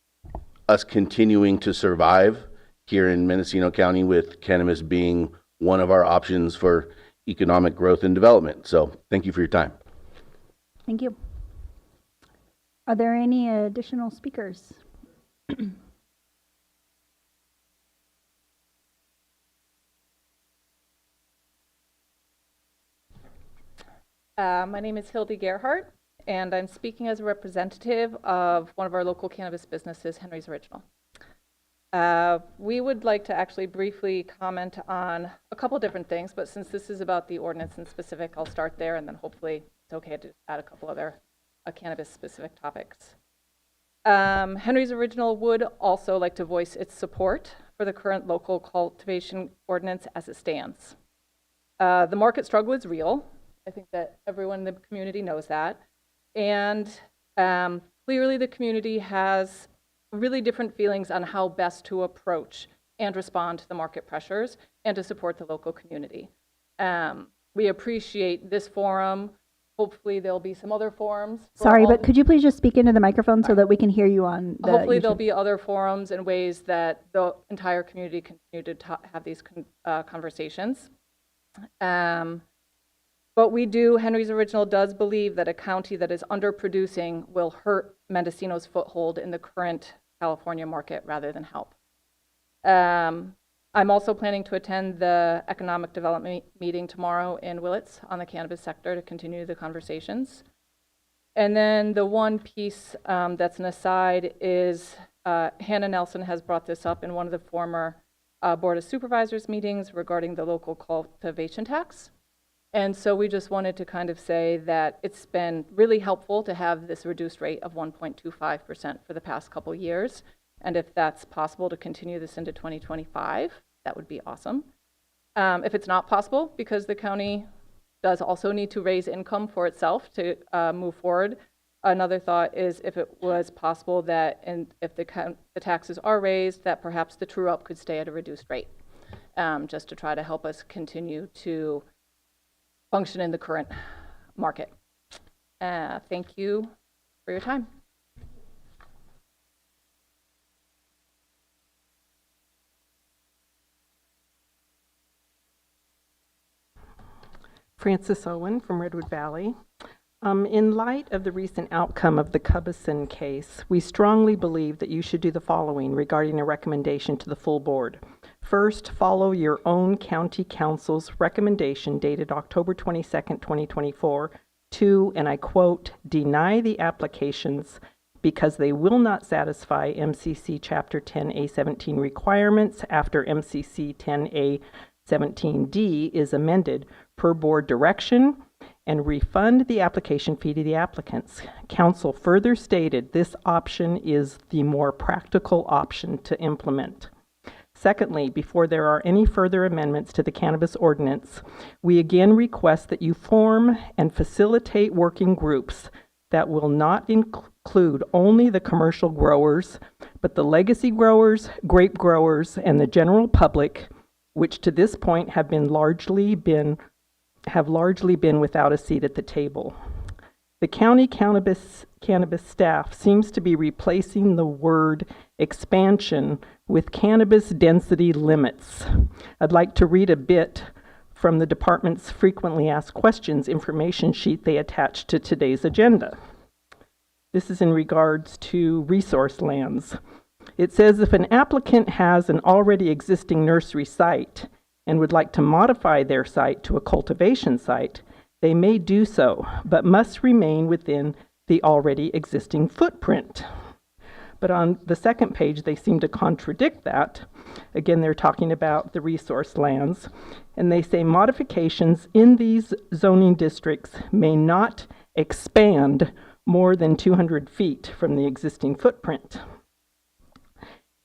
us continuing to survive here in Mendocino County, with cannabis being one of our options for economic growth and development. So thank you for your time. Thank you. Are there any additional speakers? My name is Hildy Gerhardt, and I'm speaking as a representative of one of our local cannabis businesses, Henry's Original. We would like to actually briefly comment on a couple different things, but since this is about the ordinance in specific, I'll start there, and then hopefully it's okay to add a couple other cannabis-specific topics. Henry's Original would also like to voice its support for the current local cultivation ordinance as it stands. The market struggle is real. I think that everyone in the community knows that. And clearly the community has really different feelings on how best to approach and respond to the market pressures and to support the local community. We appreciate this forum. Hopefully there'll be some other forums. Sorry, but could you please just speak into the microphone so that we can hear you on the Hopefully YouTube. there'll be other forums and ways that the entire community continue to have these conversations. But we do, Henry's Original does believe that a county that is underproducing will hurt Mendocino's foothold in the current California market rather than help. I'm also planning to attend the economic development meeting tomorrow in Willits on the cannabis sector to continue the conversations. And then the one piece that's an aside is Hannah Nelson has brought this up in one of the former Board of Supervisors meetings regarding the local cultivation tax. And so we just wanted to kind of say that it's been really helpful to have this reduced rate of 1.25% for the past couple years. And if that's possible to continue this into 2025, that would be awesome. If it's not possible, because the county does also need to raise income for itself to move forward, another thought is if it was possible that, and if the taxes are raised, that perhaps the true up could stay at a reduced rate, just to try to help us continue to function in the current market. Thank you for your time. Frances Owen from Redwood Valley. In light of the recent outcome of the Cubison case, we strongly believe that you should do the following regarding a recommendation to the full board. First, follow your own county council's recommendation dated October 22nd, 2024 to, and I quote, deny the applications because they will not satisfy MCC Chapter 10A17 requirements after MCC 10A17D is amended per board direction, and refund the application fee to the applicants. Council further stated this option is the more practical option to implement. Secondly, before there are any further amendments to the cannabis ordinance, we again request that you form and facilitate working groups that will not include only the commercial growers, but the legacy growers, grape growers, and the general public, which to this point have largely been without a seat at the table. The county cannabis staff seems to be replacing the word expansion with cannabis density limits. I'd like to read a bit from the department's frequently asked questions information sheet they attached to today's agenda. This is in regards to resource lands. It says if an applicant has an already existing nursery site and would like to modify their site to a cultivation site, they may do so, but must remain within the already existing footprint. But on the second page, they seem to contradict that. Again, they're talking about the resource lands, and they say modifications in these zoning districts may not expand more than 200 feet from the existing footprint.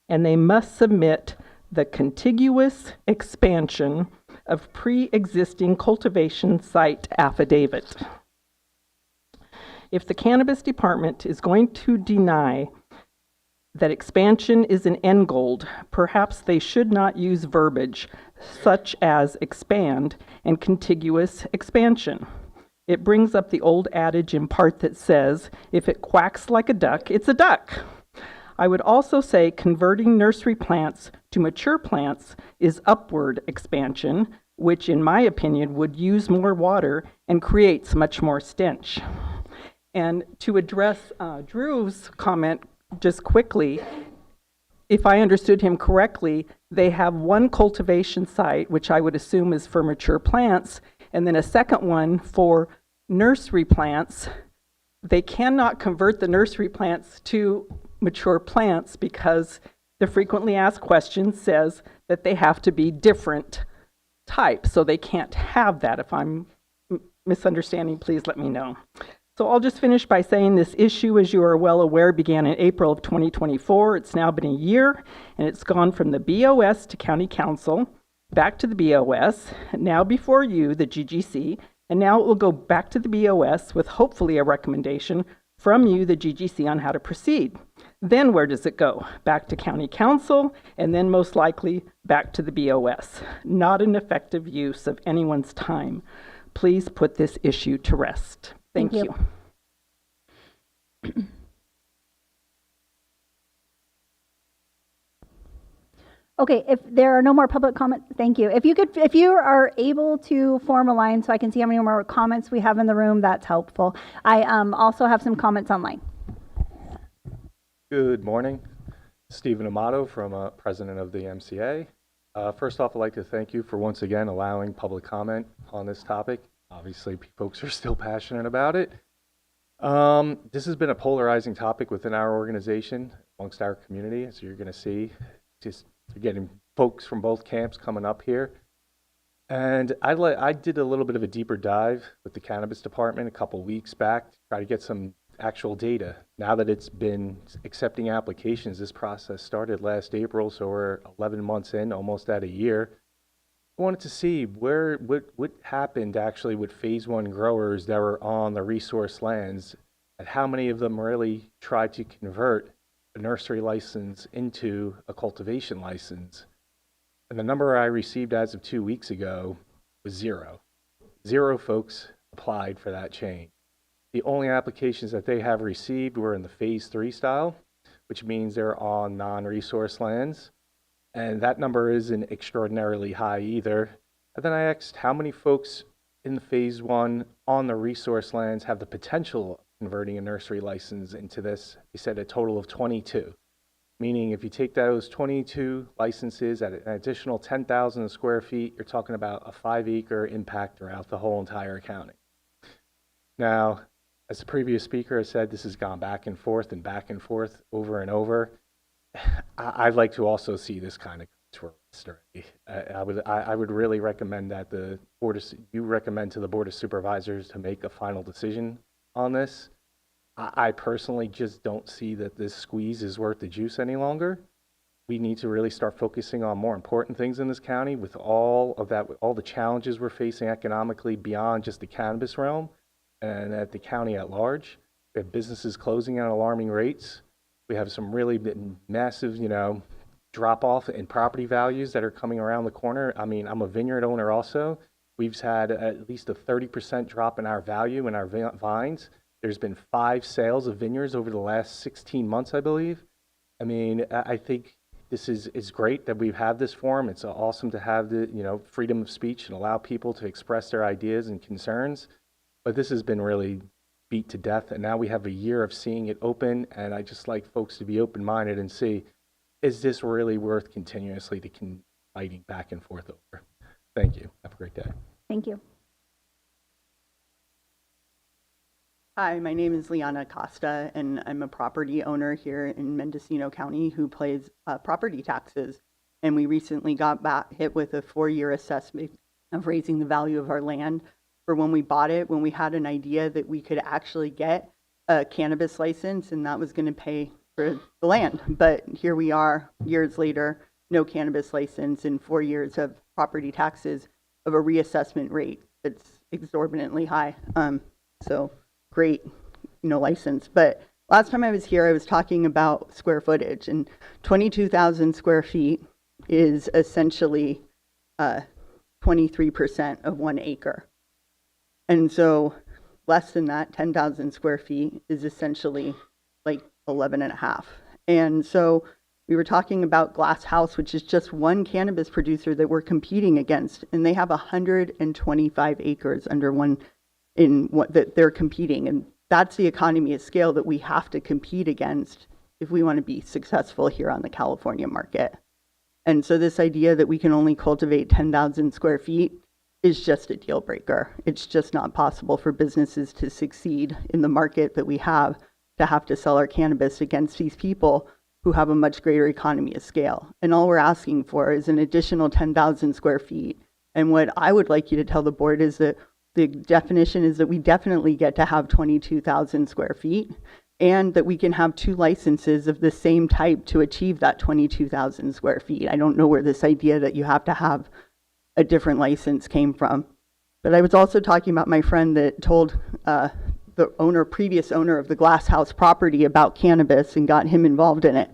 And they must submit the contiguous expansion of pre-existing cultivation site affidavit. If the cannabis department is going to deny that expansion is an end goal. Perhaps they should not use verbiage such as expand and contiguous expansion. It brings up the old adage in part that says, if it quacks like a duck, it's a duck. I would also say converting nursery plants to mature plants is upward expansion, which in my opinion would use more water and creates much more stench. And to address Drew's comment just quickly, if I understood him correctly, they have one cultivation site, which I would assume is for mature plants, and then a second one for nursery plants. They cannot convert the nursery plants to mature plants because the frequently asked question says that they have to be different types, so they can't have that. If I'm misunderstanding, please let me know. So I'll just finish by saying this issue, as you are well aware, began in April of 2024. It's now been a year, and it's gone from the BOS to County Council, back to the BOS, now before you, the GGC, and now it will go back to the BOS with hopefully a recommendation from you, the GGC, on how to proceed. Then where does it go? Back to County Council, and then most likely back to the BOS. Not an effective use of anyone's time. Please put this issue to rest. Thank you. Okay, if there are no more public comments, thank you. If you are able to form a line so I can see how many more comments we have in the room, that's helpful. I also have some comments online. Good morning. Stephen Amato from President of the MCA. First off, I'd like to thank you for once again allowing public comment on this topic. Obviously, folks are still passionate about it. This has been a polarizing topic within our organization, amongst our community, as you're going to see. Just getting folks from both camps coming up here. And I did a little bit of a deeper dive with the cannabis department a couple weeks back to try to get some actual data. Now that it's been accepting applications, this process started last April, so we're 11 months in, almost at a year. I wanted to see what happened actually with phase one growers that were on the resource lands, and how many of them really tried to convert a nursery license into a cultivation license. And the number I received as of 2 weeks ago was 0. 0 folks applied for that change. The only applications that they have received were in the phase 3 style, which means they're on non-resource lands. And that number isn't extraordinarily high either. And then I asked how many folks in the phase 1 on the resource lands have the potential of converting a nursery license into this. They said a total of 22. Meaning if you take those 22 licenses at an additional 10,000 square feet, you're talking about a 5-acre impact throughout the whole entire county. Now, as the previous speaker has said, this has gone back and forth over and over. I'd like to also see this kind of story. I would really recommend that you recommend to the Board of Supervisors to make a final decision on this. I personally just don't see that this squeeze is worth the juice any longer. We need to really start focusing on more important things in this county with all of that, with all the challenges we're facing economically beyond just the cannabis realm and at the county at large. We have businesses closing at alarming rates. We have some really massive, drop off in property values that are coming around the corner. I mean, I'm a vineyard owner also. We've had at least a 30% drop in our value in our vines. There's been 5 sales of vineyards over the last 16 months, I believe. I mean, I think this is great that we have this forum. It's awesome to have the, freedom of speech and allow people to express their ideas and concerns. But this has been really beat to death, and now we have a year of seeing it open, and I just like folks to be open-minded and see, is this really worth continuously fighting back and forth over? Thank you. Have a great day. Thank you. Hi, my name is Liana Costa, and I'm a property owner here in Mendocino County who pays property taxes. And we recently got hit with a 4-year assessment of raising the value of our land for when we bought it, when we had an idea that we could actually get a cannabis license and that was going to pay for the land. But here we are years later, no cannabis license and 4 years of property taxes of a reassessment rate that's exorbitantly high. So great, license, but last time I was here, I was talking about square footage, and 22,000 square feet is essentially 23% of 1 acre. And so less than that, 10,000 square feet, is essentially like 11 and a half. And so we were talking about Glass House, which is just one cannabis producer that we're competing against, and they have 125 acres under one in what that they're competing. And that's the economy of scale that we have to compete against if we want to be successful here on the California market. And so this idea that we can only cultivate 10,000 square feet is just a deal breaker. It's just not possible for businesses to succeed in the market that we have to sell our cannabis against these people who have a much greater economy of scale. And all we're asking for is an additional 10,000 square feet. And what I would like you to tell the board is that the definition is that we definitely get to have 22,000 square feet, and that we can have 2 licenses of the same type to achieve that 22,000 square feet. I don't know where this idea that you have to have a different license came from. But I was also talking about my friend that told the previous owner of the Glass House property about cannabis and got him involved in it.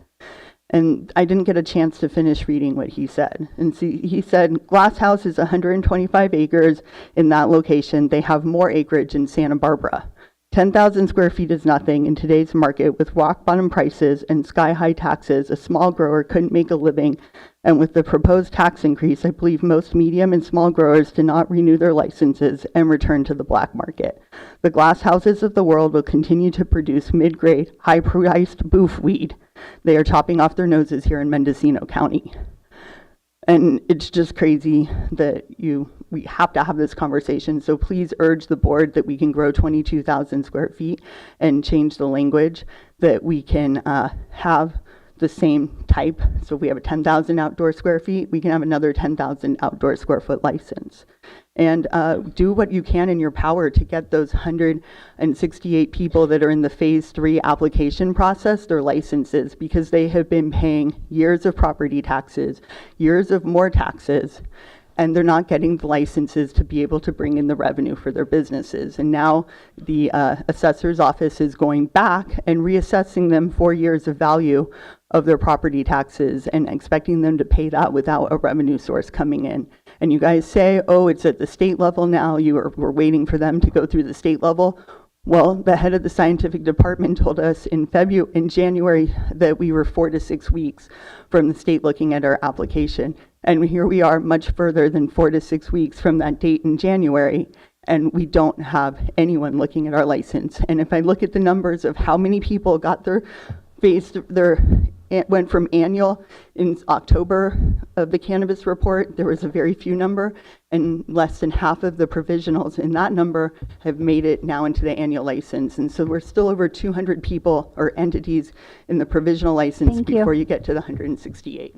And I didn't get a chance to finish reading what he said. And see, he said, Glass House is 125 acres in that location. They have more acreage in Santa Barbara. 10,000 square feet is nothing in today's market. With rock bottom prices and sky high taxes, a small grower couldn't make a living. And with the proposed tax increase, I believe most medium and small growers did not renew their licenses and return to the black market. The Glass Houses of the world will continue to produce mid-grade, high-priced boof weed. They are chopping off their noses here in Mendocino County. And it's just crazy that we have to have this conversation. So please urge the board that we can grow 22,000 square feet and change the language, that we can have the same type. So if we have a 10,000 outdoor square feet, we can have another 10,000 outdoor square foot license. And do what you can in your power to get those 168 people that are in the phase 3 application process their licenses, because they have been paying years of property taxes, years of more taxes, and they're not getting the licenses to be able to bring in the revenue for their businesses. And now the assessor's office is going back and reassessing them 4 years of value of their property taxes and expecting them to pay that without a revenue source coming in. And you guys say, oh, it's at the state level now, we're waiting for them to go through the state level. Well, the head of the scientific department told us in January that we were 4 to 6 weeks from the state looking at our application. And here we are much further than 4 to 6 weeks from that date in January, and we don't have anyone looking at our license. And if I look at the numbers of how many people got it went from annual in October of the cannabis report, there was a very few number, and less than half of the provisionals in that number have made it now into the annual license. And so we're still over 200 people or entities in the provisional license before you get to the 168.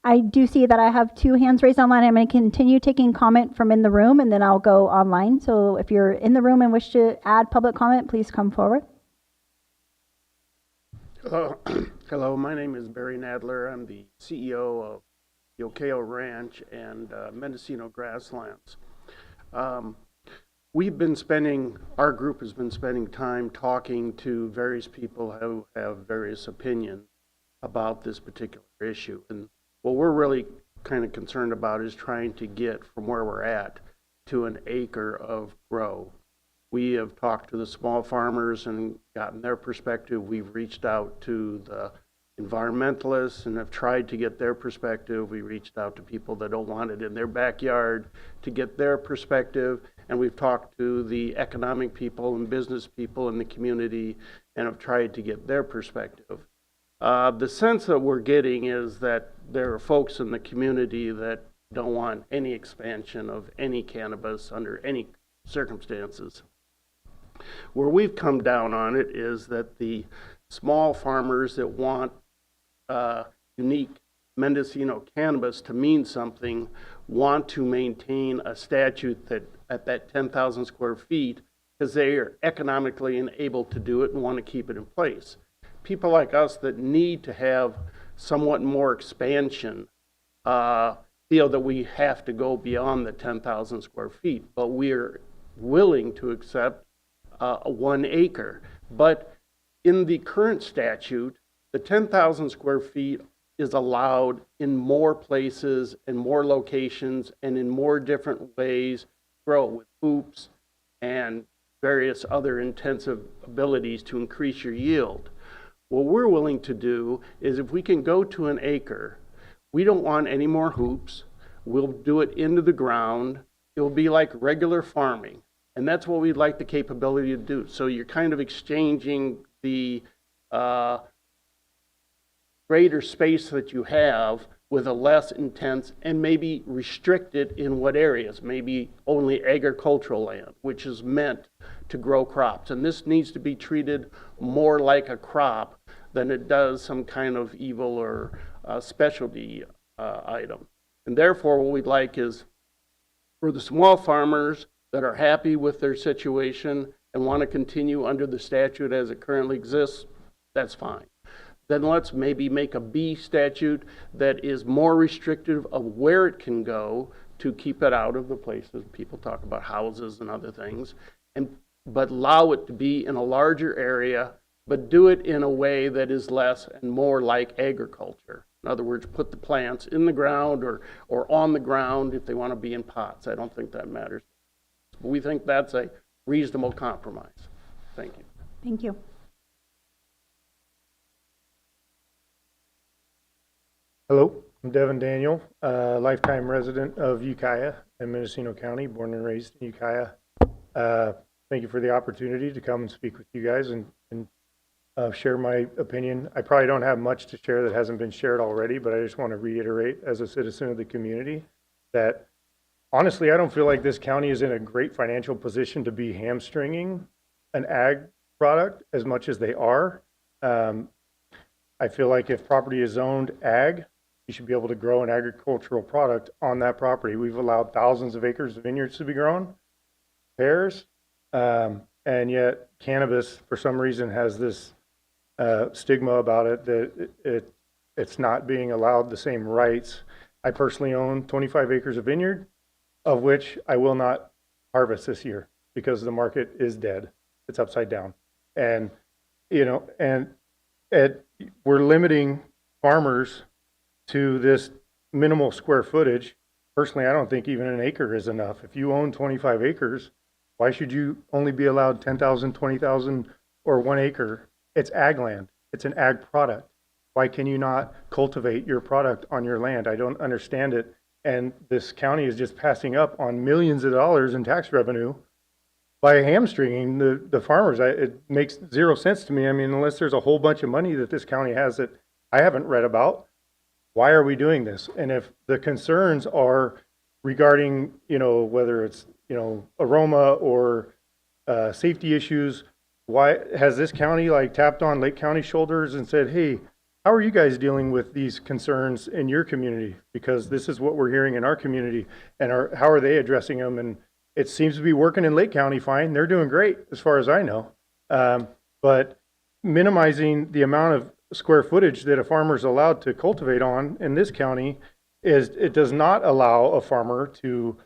I do see that I have 2 hands raised online. I'm going to continue taking comment from in the room, and then I'll go online. So if you're in the room and wish to add public comment, please come forward. Hello, my name is Barry Nadler. I'm the CEO of Yoqueo Ranch and Mendocino Grasslands. Our group has been spending time talking to various people who have various opinions about this particular issue. And what we're really kind of concerned about is trying to get from where we're at to an acre of grow. We have talked to the small farmers and gotten their perspective. We've reached out to the environmentalists and have tried to get their perspective. We reached out to people that don't want it in their backyard to get their perspective. And we've talked to the economic people and business people in the community and have tried to get their perspective. The sense that we're getting is that there are folks in the community that don't want any expansion of any cannabis under any circumstances. Where we've come down on it is that the small farmers that want unique Mendocino cannabis to mean something want to maintain a statute that at that 10,000 square feet because they are economically able to do it and want to keep it in place. People like us that need to have somewhat more expansion feel that we have to go beyond the 10,000 square feet, but we're willing to accept 1 acre. But in the current statute, the 10,000 square feet is allowed in more places and more locations and in more different ways, grow with hoops and various other intensive abilities to increase your yield. What we're willing to do is if we can go to 1 acre, we don't want any more hoops. We'll do it into the ground. It will be like regular farming. And that's what we'd like the capability to do. So you're kind of exchanging the greater space that you have with a less intense and maybe restricted in what areas, maybe only agricultural land, which is meant to grow crops. And this needs to be treated more like a crop than it does some kind of evil or specialty item. And therefore, what we'd like is for the small farmers that are happy with their situation and want to continue under the statute as it currently exists, that's fine. Then let's maybe make a B statute that is more restrictive of where it can go to keep it out of the places people talk about, houses and other things, but allow it to be in a larger area, but do it in a way that is less and more like agriculture. In other words, put the plants in the ground or on the ground if they want to be in pots. I don't think that matters. But we think that's a reasonable compromise. Thank you. Thank you. Hello, I'm Devin Daniel, lifetime resident of Ukiah in Mendocino County, born and raised in Ukiah. Thank you for the opportunity to come and speak with you guys and share my opinion. I probably don't have much to share that hasn't been shared already, but I just want to reiterate as a citizen of the community that honestly, I don't feel like this county is in a great financial position to be hamstringing an ag product as much as they are. I feel like if property is zoned ag, you should be able to grow an agricultural product on that property. We've allowed thousands of acres of vineyards to be grown, pears, and yet cannabis, for some reason, has this stigma about it that it's not being allowed the same rights. I personally own 25 acres of vineyard, of which I will not harvest this year because the market is dead. It's upside down. And, you know, we're limiting farmers to this minimal square footage. Personally, I don't think even an acre is enough. If you own 25 acres, why should you only be allowed 10,000, 20,000, or 1 acre? It's ag land. It's an ag product. Why can you not cultivate your product on your land? I don't understand it. And this county is just passing up on millions of dollars in tax revenue by hamstringing the farmers. It makes zero sense to me. I mean, unless there's a whole bunch of money that this county has that I haven't read about, why are we doing this? And if the concerns are regarding, you know, whether it's, you know, aroma or safety issues, why has this county like tapped on Lake County shoulders and said, hey, how are you guys dealing with these concerns in your community? Because this is what we're hearing in our community, and how are they addressing them? And it seems to be working in Lake County fine. They're doing great as far as I know. But minimizing the amount of square footage that a farmer is allowed to cultivate on in this county it does not allow a farmer to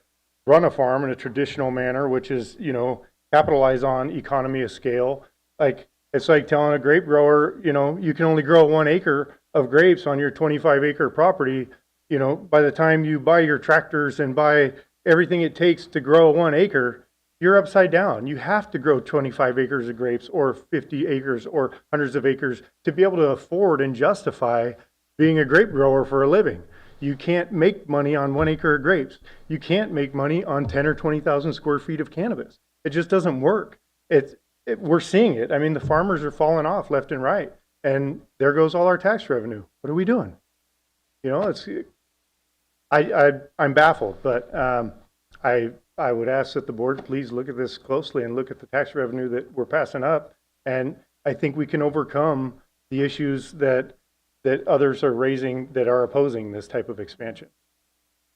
run a farm in a traditional manner, which is, you know, capitalize on economy of scale. Like, it's like telling a grape grower, you know, you can only grow 1 acre of grapes on your 25 acre property. You know, by the time you buy your tractors and buy everything it takes to grow 1 acre, you're upside down. You have to grow 25 acres of grapes or 50 acres or hundreds of acres to be able to afford and justify being a grape grower for a living. You can't make money on 1 acre of grapes. You can't make money on 10 or 20,000 square feet of cannabis. It just doesn't work. We're seeing it. I mean, the farmers are falling off left and right, and there goes all our tax revenue. What are we doing? You know, I'm baffled, but I would ask that the board please look at this closely and look at the tax revenue that we're passing up. And I think we can overcome the issues that others are raising that are opposing this type of expansion.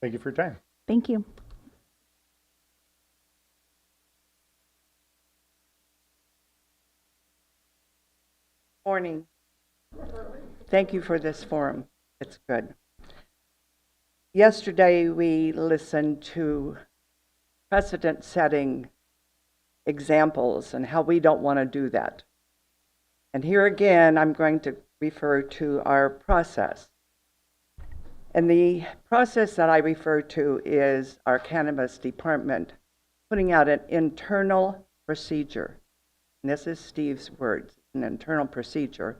Thank you for your time. Thank you. Morning. Thank you for this forum. It's good. Yesterday we listened to precedent-setting examples and how we don't want to do that. And here again, I'm going to refer to our process. And the process that I refer to is our cannabis department putting out an internal procedure. And this is Steve's words, an internal procedure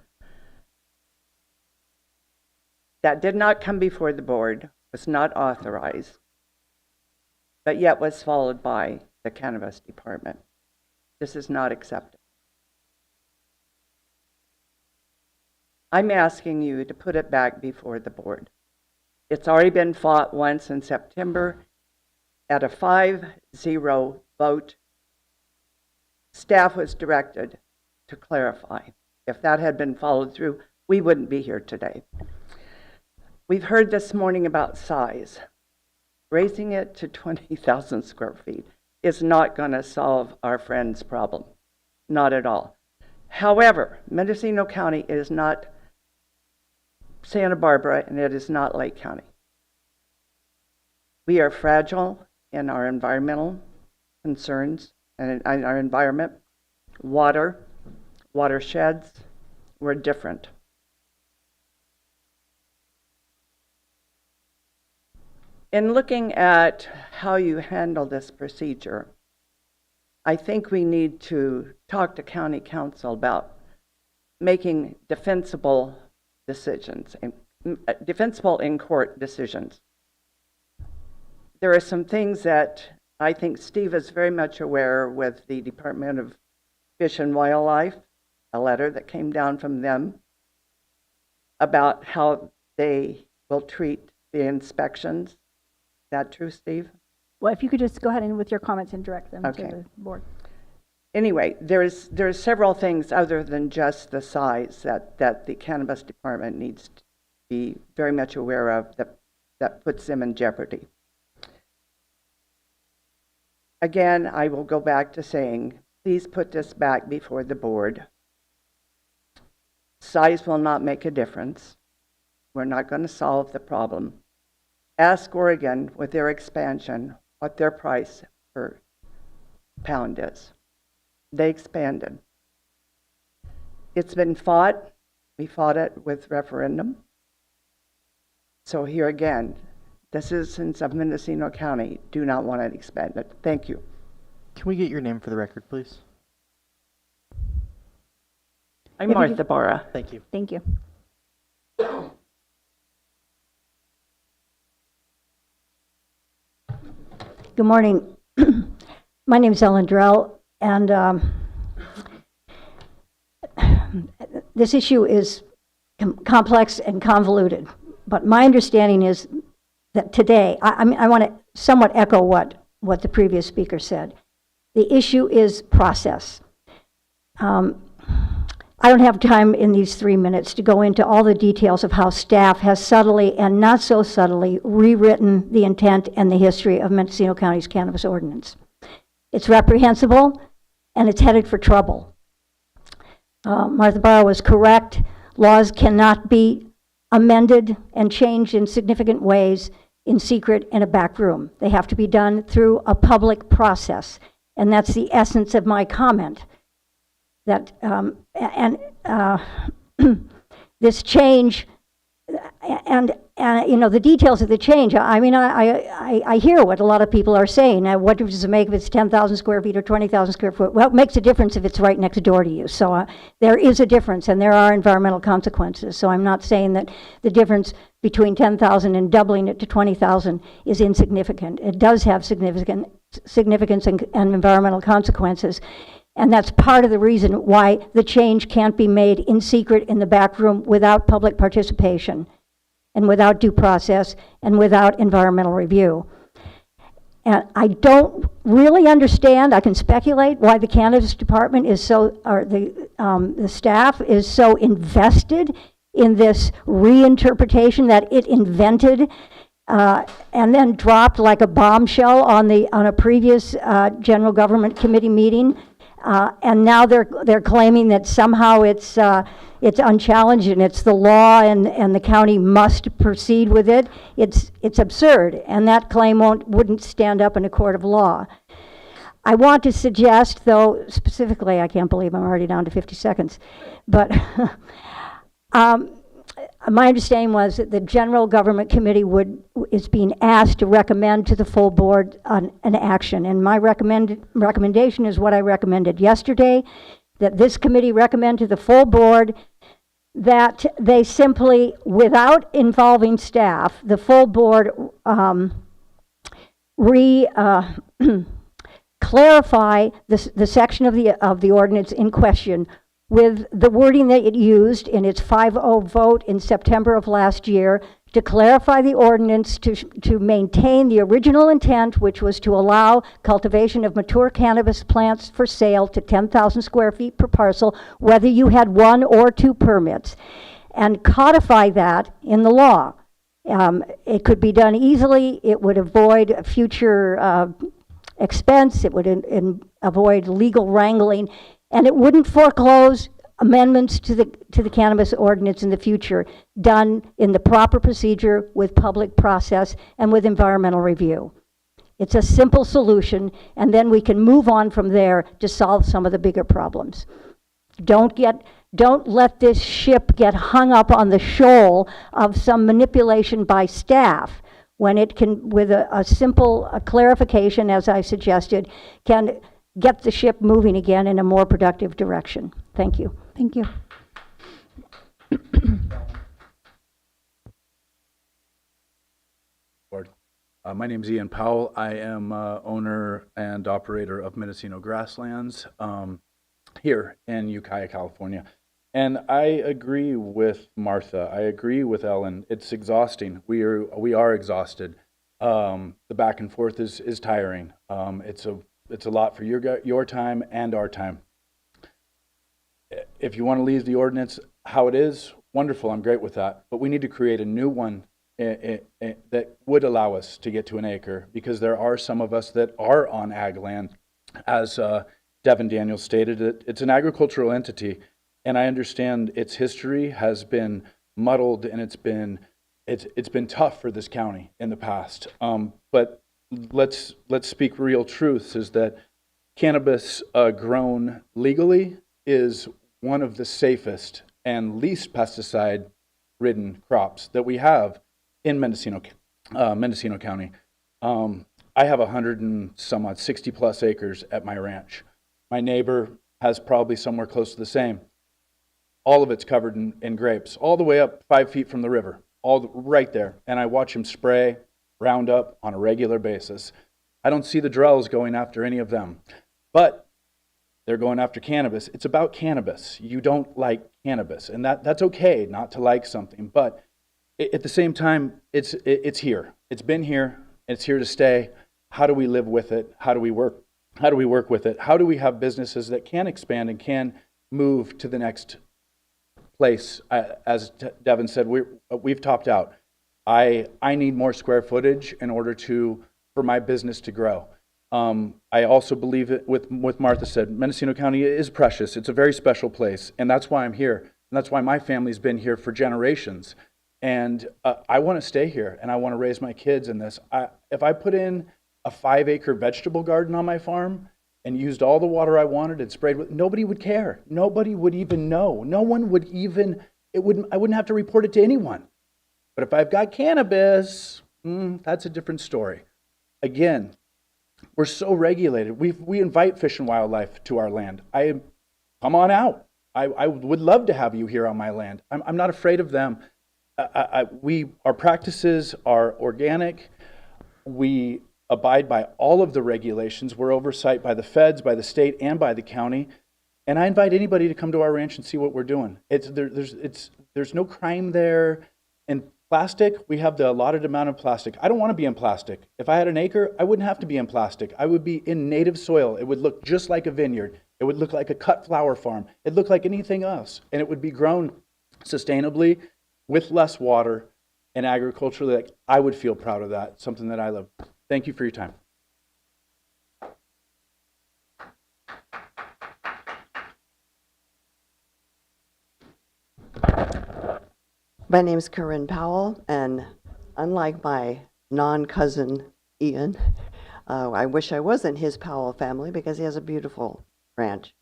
that did not come before the board, was not authorized, but yet was followed by the cannabis department. This is not acceptable. I'm asking you to put it back before the board. It's already been fought once in September at a 5-0 vote. Staff was directed to clarify. If that had been followed through, we wouldn't be here today. We've heard this morning about size. Raising it to 20,000 square feet is not going to solve our friend's problem. Not at all. However, Mendocino County is not Santa Barbara, and it is not Lake County. We are fragile in our environmental concerns and in our environment, water, watersheds. We're different. In looking at how you handle this procedure, I think we need to talk to County Council about making defensible decisions, defensible in court decisions. There are some things that I think Steve is very much aware with the Department of Fish and Wildlife, a letter that came down from them about how they will treat the inspections. Is that true, Steve? Well, if you could just go ahead and with your comments and direct them Okay. to the board. Anyway, there's several things other than just the size that the cannabis department needs to be very much aware of that puts them in jeopardy. Again, I will go back to saying, please put this back before the board. Size will not make a difference. We're not going to solve the problem. Ask Oregon with their expansion what their price per pound is. They expanded. It's been fought. We fought it with referendum. So here again, the citizens of Mendocino County do not want it expanded. Thank you. Can we get your name for the record, please? I'm Martha Barra. Thank you. Thank you. Good morning. My name is Ellen Drell, and this issue is complex and convoluted. But my understanding is that today, I want to somewhat echo what the previous speaker said. The issue is process. I don't have time in these 3 minutes to go into all the details of how staff has subtly and not so subtly rewritten the intent and the history of Mendocino County's cannabis ordinance. It's reprehensible and it's headed for trouble. Martha Barrow was correct. Laws cannot be amended and changed in significant ways in secret in a back room. They have to be done through a public process. And that's the essence of my comment. That, this change, and you know, the details of the change, I mean, I hear what a lot of people are saying. What does it make if it's 10,000 square feet or 20,000 square foot? Well, it makes a difference if it's right next door to you. So there is a difference, and there are environmental consequences. So I'm not saying that the difference between 10,000 and doubling it to 20,000 is insignificant. It does have significance and environmental consequences. And that's part of the reason why the change can't be made in secret in the back room without public participation and without due process and without environmental review. And I don't really understand, I can speculate why the cannabis department is so, or the staff is so invested in this reinterpretation that it invented and then dropped like a bombshell on a previous general government committee meeting. And now they're claiming that somehow it's unchallenged and it's the law and the county must proceed with it. It's absurd, and that claim wouldn't stand up in a court of law. I want to suggest, though, specifically, I can't believe I'm already down to 50 seconds, but my understanding was that the General Government Committee is being asked to recommend to the full board an action. And my recommendation is what I recommended yesterday, that this committee recommend to the full board that they simply, without involving staff, the full board clarify the section of the ordinance in question with the wording that it used in its 5-0 vote in September of last year, to clarify the ordinance to maintain the original intent, which was to allow cultivation of mature cannabis plants for sale to 10,000 square feet per parcel, whether you had 1 or 2 permits, and codify that in the law. It could be done easily. It would avoid future expense. It would avoid legal wrangling, and it wouldn't foreclose amendments to the cannabis ordinance in the future, done in the proper procedure with public process and with environmental review. It's a simple solution, and then we can move on from there to solve some of the bigger problems. Don't let this ship get hung up on the shoal of some manipulation by staff, when it can, with a simple clarification, as I suggested, can get the ship moving again in a more productive direction. Thank you. Thank you. My name is Ian Powell. I am owner and operator of Mendocino Grasslands here in Ukiah, California. And I agree with Martha. I agree with Ellen. It's exhausting. We are exhausted. The back and forth is tiring. It's a lot for your time and our time. If you want to leave the ordinance how it is, wonderful. I'm great with that. But we need to create a new one that would allow us to get to an acre, because there are some of us that are on ag land. As Devin Daniels stated, it's an agricultural entity, and I understand its history has been muddled, and it's been tough for this county in the past. But let's speak real truths, is that cannabis grown legally is one of the safest and least pesticide-ridden crops that we have in Mendocino County. I have 100 and some odd, 60 plus acres at my ranch. My neighbor has probably somewhere close to the same. All of it's covered in grapes, all the way up 5 feet from the river, right there. And I watch him spray Roundup on a regular basis. I don't see the Drells going after any of them, but they're going after cannabis. It's about cannabis. You don't like cannabis, and that's okay not to like something, but at the same time, it's here. It's been here. It's here to stay. How do we live with it? How do we work? How do we work with it? How do we have businesses that can expand and can move to the next place? As Devin said, we've topped out. I need more square footage in order for my business to grow. I also believe it with Martha said, Mendocino County is precious. It's a very special place, and that's why I'm here. And that's why my family's been here for generations. And I want to stay here, and I want to raise my kids in this. If I put in a 5-acre vegetable garden on my farm and used all the water I wanted and sprayed with, nobody would care. Nobody would even know. No one would even, I wouldn't have to report it to anyone. But if I've got cannabis, that's a different story. Again, we're so regulated. We invite Fish and Wildlife to our land. Come on out. I would love to have you here on my land. I'm not afraid of them. Our practices are organic. We abide by all of the regulations. We're oversight by the feds, by the state, and by the county. And I invite anybody to come to our ranch and see what we're doing. There's no crime there. And plastic, we have the allotted amount of plastic. I don't want to be in plastic. If I had an acre, I wouldn't have to be in plastic. I would be in native soil. It would look just like a vineyard. It would look like a cut flower farm. It'd look like anything else. And it would be grown sustainably with less water and agriculturally. I would feel proud of that, something that I love. Thank you for your time. My name is Corinne Powell, and unlike my non-cousin Ian, I wish I was in his Powell family because he has a beautiful ranch.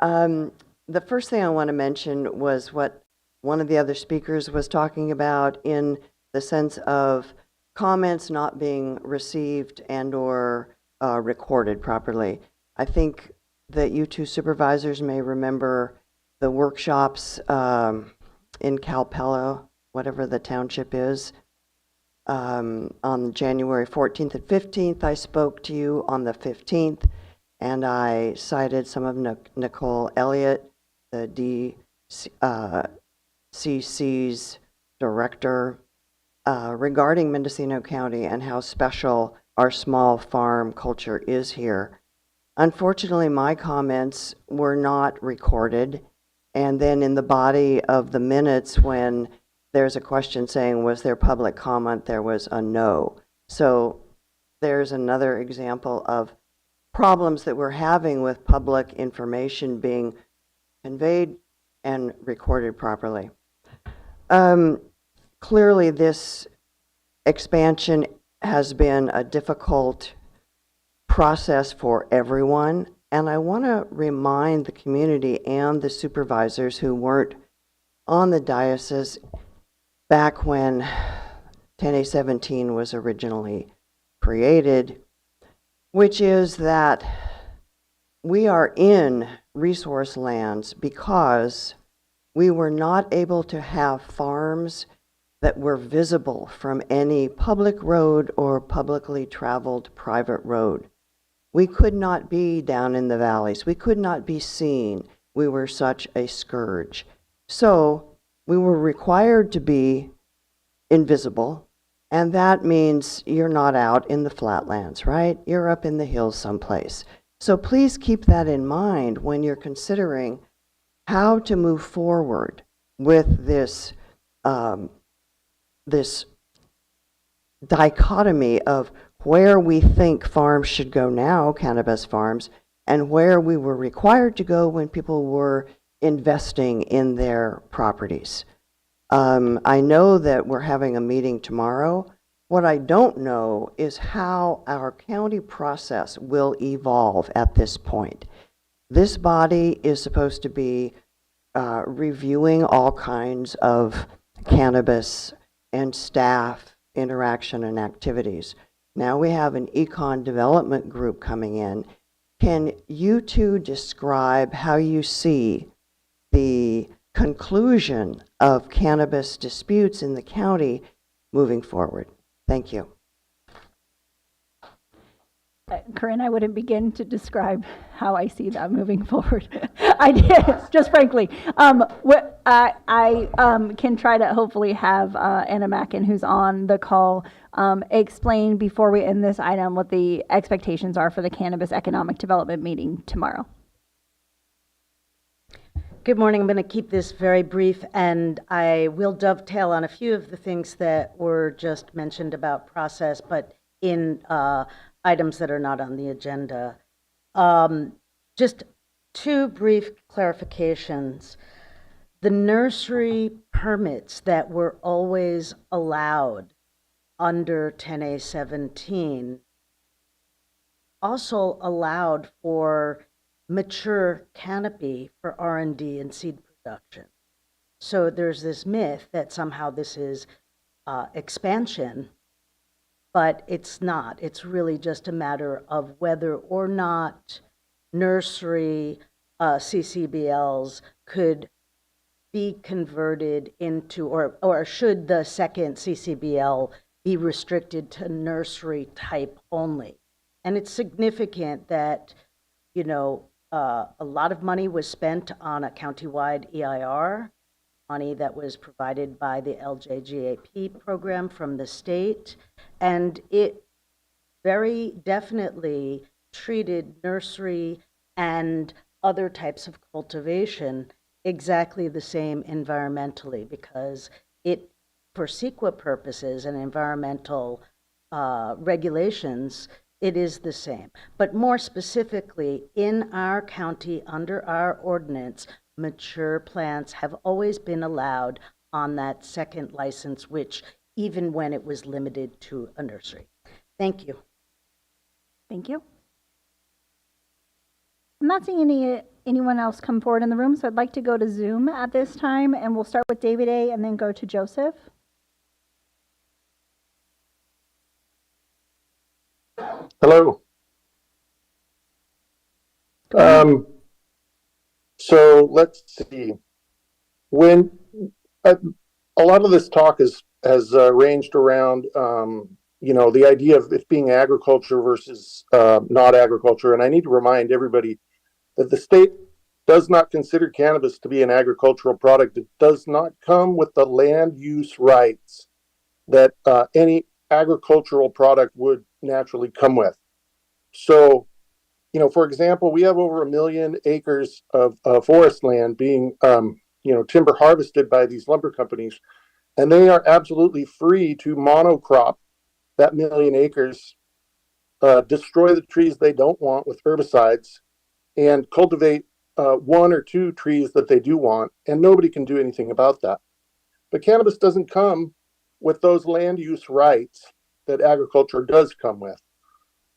The first thing I want to mention was what one of the other speakers was talking about in the sense of comments not being received and or recorded properly. I think that you two supervisors may remember the workshops in Calpella, whatever the township is. On January 14th and 15th, I spoke to you on the 15th, and I cited some of Nicole Elliott, the DCC's director, regarding Mendocino County and how special our small farm culture is here. Unfortunately, my comments were not recorded, and then in the body of the minutes, when there's a question saying, was there public comment, there was a no. So there's another example of problems that we're having with public information being conveyed and recorded properly. Clearly, this expansion has been a difficult process for everyone, and I want to remind the community and the supervisors who weren't on the diocese back when 10A17 was originally created, which is that we are in resource lands because we were not able to have farms that were visible from any public road or publicly traveled private road. We could not be down in the valleys. We could not be seen. We were such a scourge. So we were required to be invisible, and that means you're not out in the flatlands, right? You're up in the hills someplace. So please keep that in mind when you're considering how to move forward with this this dichotomy of where we think farms should go now, cannabis farms, and where we were required to go when people were investing in their properties. I know that we're having a meeting tomorrow. What I don't know is how our county process will evolve at this point. This body is supposed to be reviewing all kinds of cannabis and staff interaction and activities. Now we have an econ development group coming in. Can you two describe how you see the conclusion of cannabis disputes in the county moving forward? Thank you. Corinne, I wouldn't begin to describe how I see that moving forward. I did, just frankly. I can try to hopefully have Anna Mackin, who's on the call, explain before we end this item what the expectations are for the Cannabis Economic Development meeting tomorrow. Good morning. I'm going to keep this very brief, and I will dovetail on a few of the things that were just mentioned about process, but in items that are not on the agenda. Just two brief clarifications. The nursery permits that were always allowed under 10A17 also allowed for mature canopy for R&D and seed production. So there's this myth that somehow this is expansion, but it's not. It's really just a matter of whether or not nursery CCBLs could be converted into, or should the second CCBL be restricted to nursery type only. And it's significant that, you know, a lot of money was spent on a countywide EIR, money that was provided by the LJGAP program from the state, and it very definitely treated nursery and other types of cultivation exactly the same environmentally, because it, for CEQA purposes and environmental regulations, it is the same. But more specifically, in our county, under our ordinance, mature plants have always been allowed on that second license, which even when it was limited to a nursery. Thank you. Thank you. I'm not seeing anyone else come forward in the room, so I'd like to go to Zoom at this time, and we'll start with David A. and then go to Joseph. Hello. Go ahead. So let's see. When a lot of this talk has ranged around, the idea of it being agriculture versus not agriculture, and I need to remind everybody that the state does not consider cannabis to be an agricultural product. It does not come with the land use rights that any agricultural product would naturally come with. So, for example, we have over 1 million acres of forest land being, timber harvested by these lumber companies, and they are absolutely free to monocrop that 1 million acres, destroy the trees they don't want with herbicides, and cultivate 1 or 2 trees that they do want, and nobody can do anything about that. But cannabis doesn't come with those land use rights that agriculture does come with.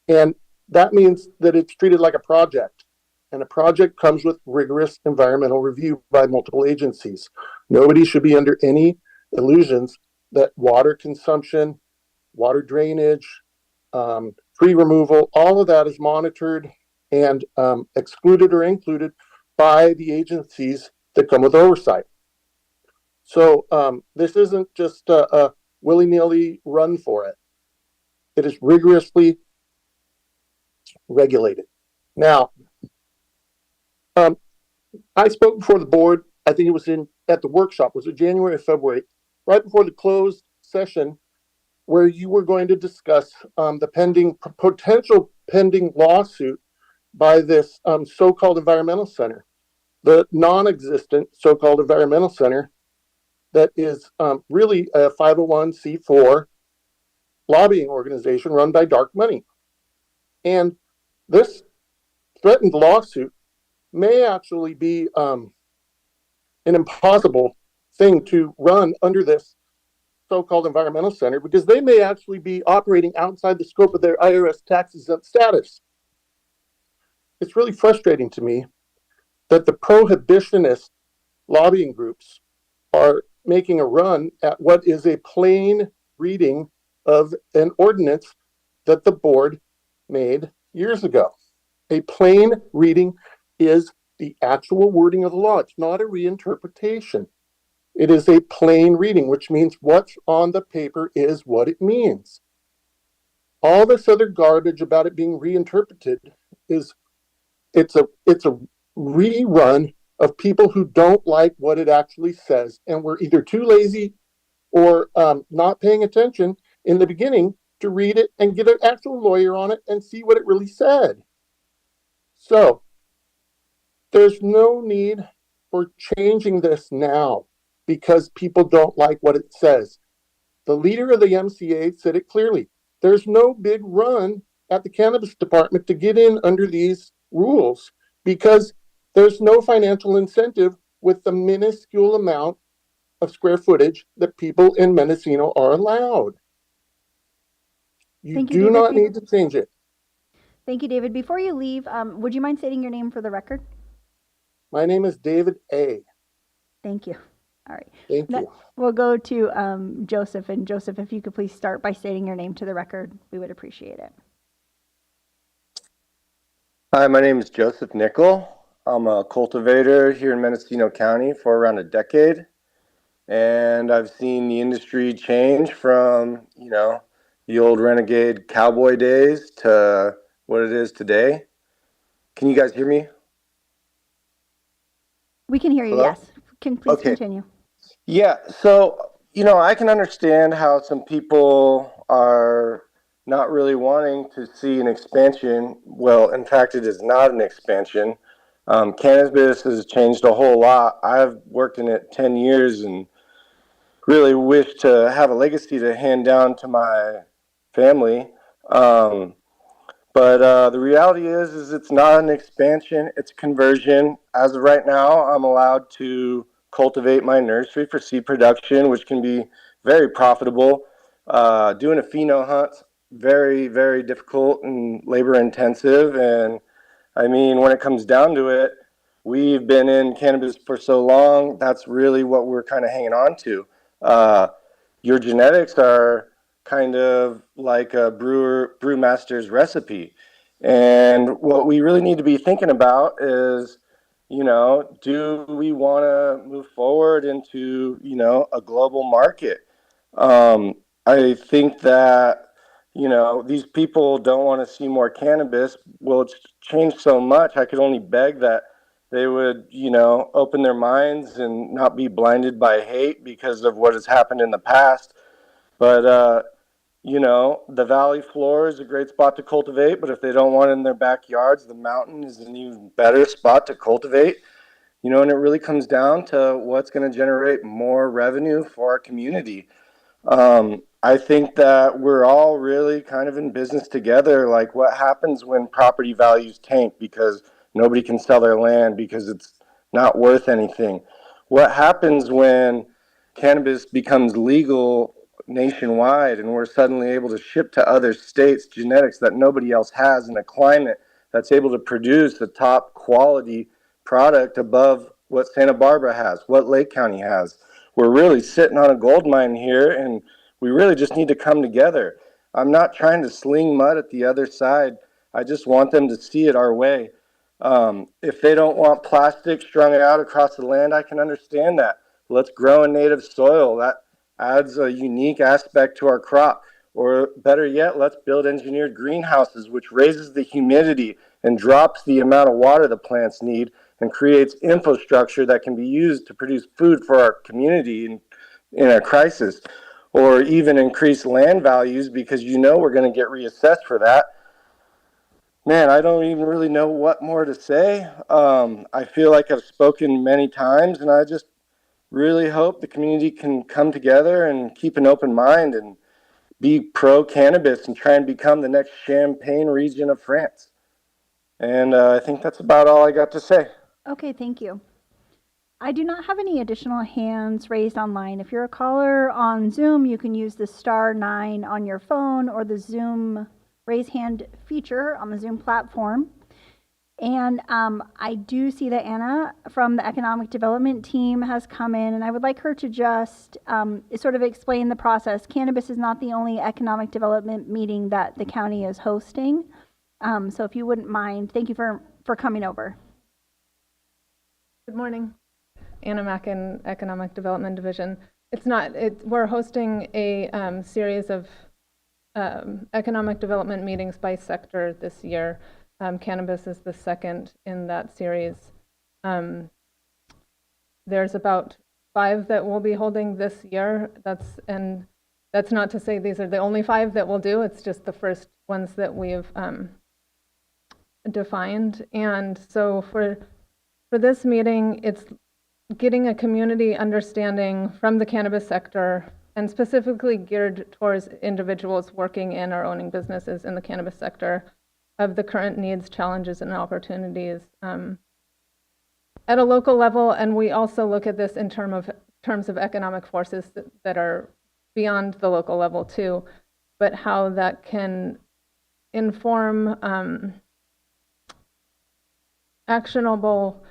And that means that it's treated like a project. And a project comes with rigorous environmental review by multiple agencies. Nobody should be under any illusions that water consumption, water drainage, tree removal, all of that is monitored and excluded or included by the agencies that come with oversight. So this isn't just a willy-nilly run for it. It is rigorously regulated. Now, I spoke before the board, I think it was at the workshop, was it January or February, right before the closed session, where you were going to discuss the potential pending lawsuit by this so-called environmental center, the non-existent so-called environmental center that is really a 501c4 lobbying organization run by dark money. And this threatened lawsuit may actually be an impossible thing to run under this so-called environmental center, because they may actually be operating outside the scope of their IRS tax exempt status. It's really frustrating to me that the prohibitionist lobbying groups are making a run at what is a plain reading of an ordinance that the board made years ago. A plain reading is the actual wording of the law. It's not a reinterpretation. It is a plain reading, which means what's on the paper is what it means. All this other garbage about it being reinterpreted it's a rerun of people who don't like what it actually says, and were either too lazy or not paying attention in the beginning to read it and get an actual lawyer on it and see what it really said. So there's no need for changing this now because people don't like what it says. The leader of the MCA said it clearly. There's no big run at the cannabis department to get in under these rules because there's no financial incentive with the minuscule amount of square footage that people in Mendocino are allowed. You do not need to change it. Thank you, David. Before you leave, would you mind stating your name for the record? My name is David A. Thank you. All right. Thank you. We'll go to Joseph. And Joseph, if you could please start by stating your name to the record, we would appreciate it. Hi, my name is Joseph Nickel. I'm a cultivator here in Mendocino County for around a decade. And I've seen the industry change from, the old renegade cowboy days to what it is today. Can you guys hear me? We can hear you, Hello? yes. Please continue. Yeah, so, I can understand how some people are not really wanting to see an expansion. Well, in fact, it is not an expansion. Cannabis has changed a whole lot. I've worked in it 10 years and really wish to have a legacy to hand down to my family. But the reality is it's not an expansion, it's a conversion. As of right now, I'm allowed to cultivate my nursery for seed production, which can be very profitable. Doing a pheno hunt very, very difficult and labor intensive. And I mean, when it comes down to it, we've been in cannabis for so long, that's really what we're kind of hanging on to. Your genetics are kind of like a brewmaster's recipe. And what we really need to be thinking about is, you know, do we want to move forward into, you know, a global market? I think that, you know, these people don't want to see more cannabis. Well, it's changed so much. I could only beg that they would, you know, open their minds and not be blinded by hate because of what has happened in the past. But, you know, the valley floor is a great spot to cultivate, but if they don't want it in their backyards, the mountain is an even better spot to cultivate. You know, and it really comes down to what's going to generate more revenue for our community. I think that we're all really kind of in business together. Like, what happens when property values tank because nobody can sell their land because it's not worth anything? What happens when cannabis becomes legal nationwide and we're suddenly able to ship to other states genetics that nobody else has in a climate that's able to produce a top quality product above what Santa Barbara has, what Lake County has? We're really sitting on a gold mine here, and we really just need to come together. I'm not trying to sling mud at the other side. I just want them to see it our way. If they don't want plastic strung out across the land, I can understand that. Let's grow in native soil. That adds a unique aspect to our crop. Or better yet, let's build engineered greenhouses, which raises the humidity and drops the amount of water the plants need and creates infrastructure that can be used to produce food for our community in a crisis, or even increase land values because you know we're going to get reassessed for that. Man, I don't even really know what more to say. I feel like I've spoken many times, and I just really hope the community can come together and keep an open mind and be pro-cannabis and try and become the next Champagne region of France. And I think that's about all I got to say. Okay, thank you. I do not have any additional hands raised online. If you're a caller on Zoom, you can use the *9 on your phone or the Zoom raise hand feature on the Zoom platform. And I do see that Anna from the Economic Development team has come in, and I would like her to just sort of explain the process. Cannabis is not the only economic development meeting that the county is hosting. So if you wouldn't mind, thank you for coming over. Good morning. Anna Mackin, Economic Development Division. We're hosting a series of economic development meetings by sector this year. Cannabis is the second in that series. There's about 5 that we'll be holding this year. That's not to say these are the only 5 that we'll do. It's just the first ones that we've defined. And so for this meeting, it's getting a community understanding from the cannabis sector and specifically geared towards individuals working in or owning businesses in the cannabis sector of the current needs, challenges, and opportunities at a local level. And we also look at this in terms of economic forces that are beyond the local level too, but how that can inform actionable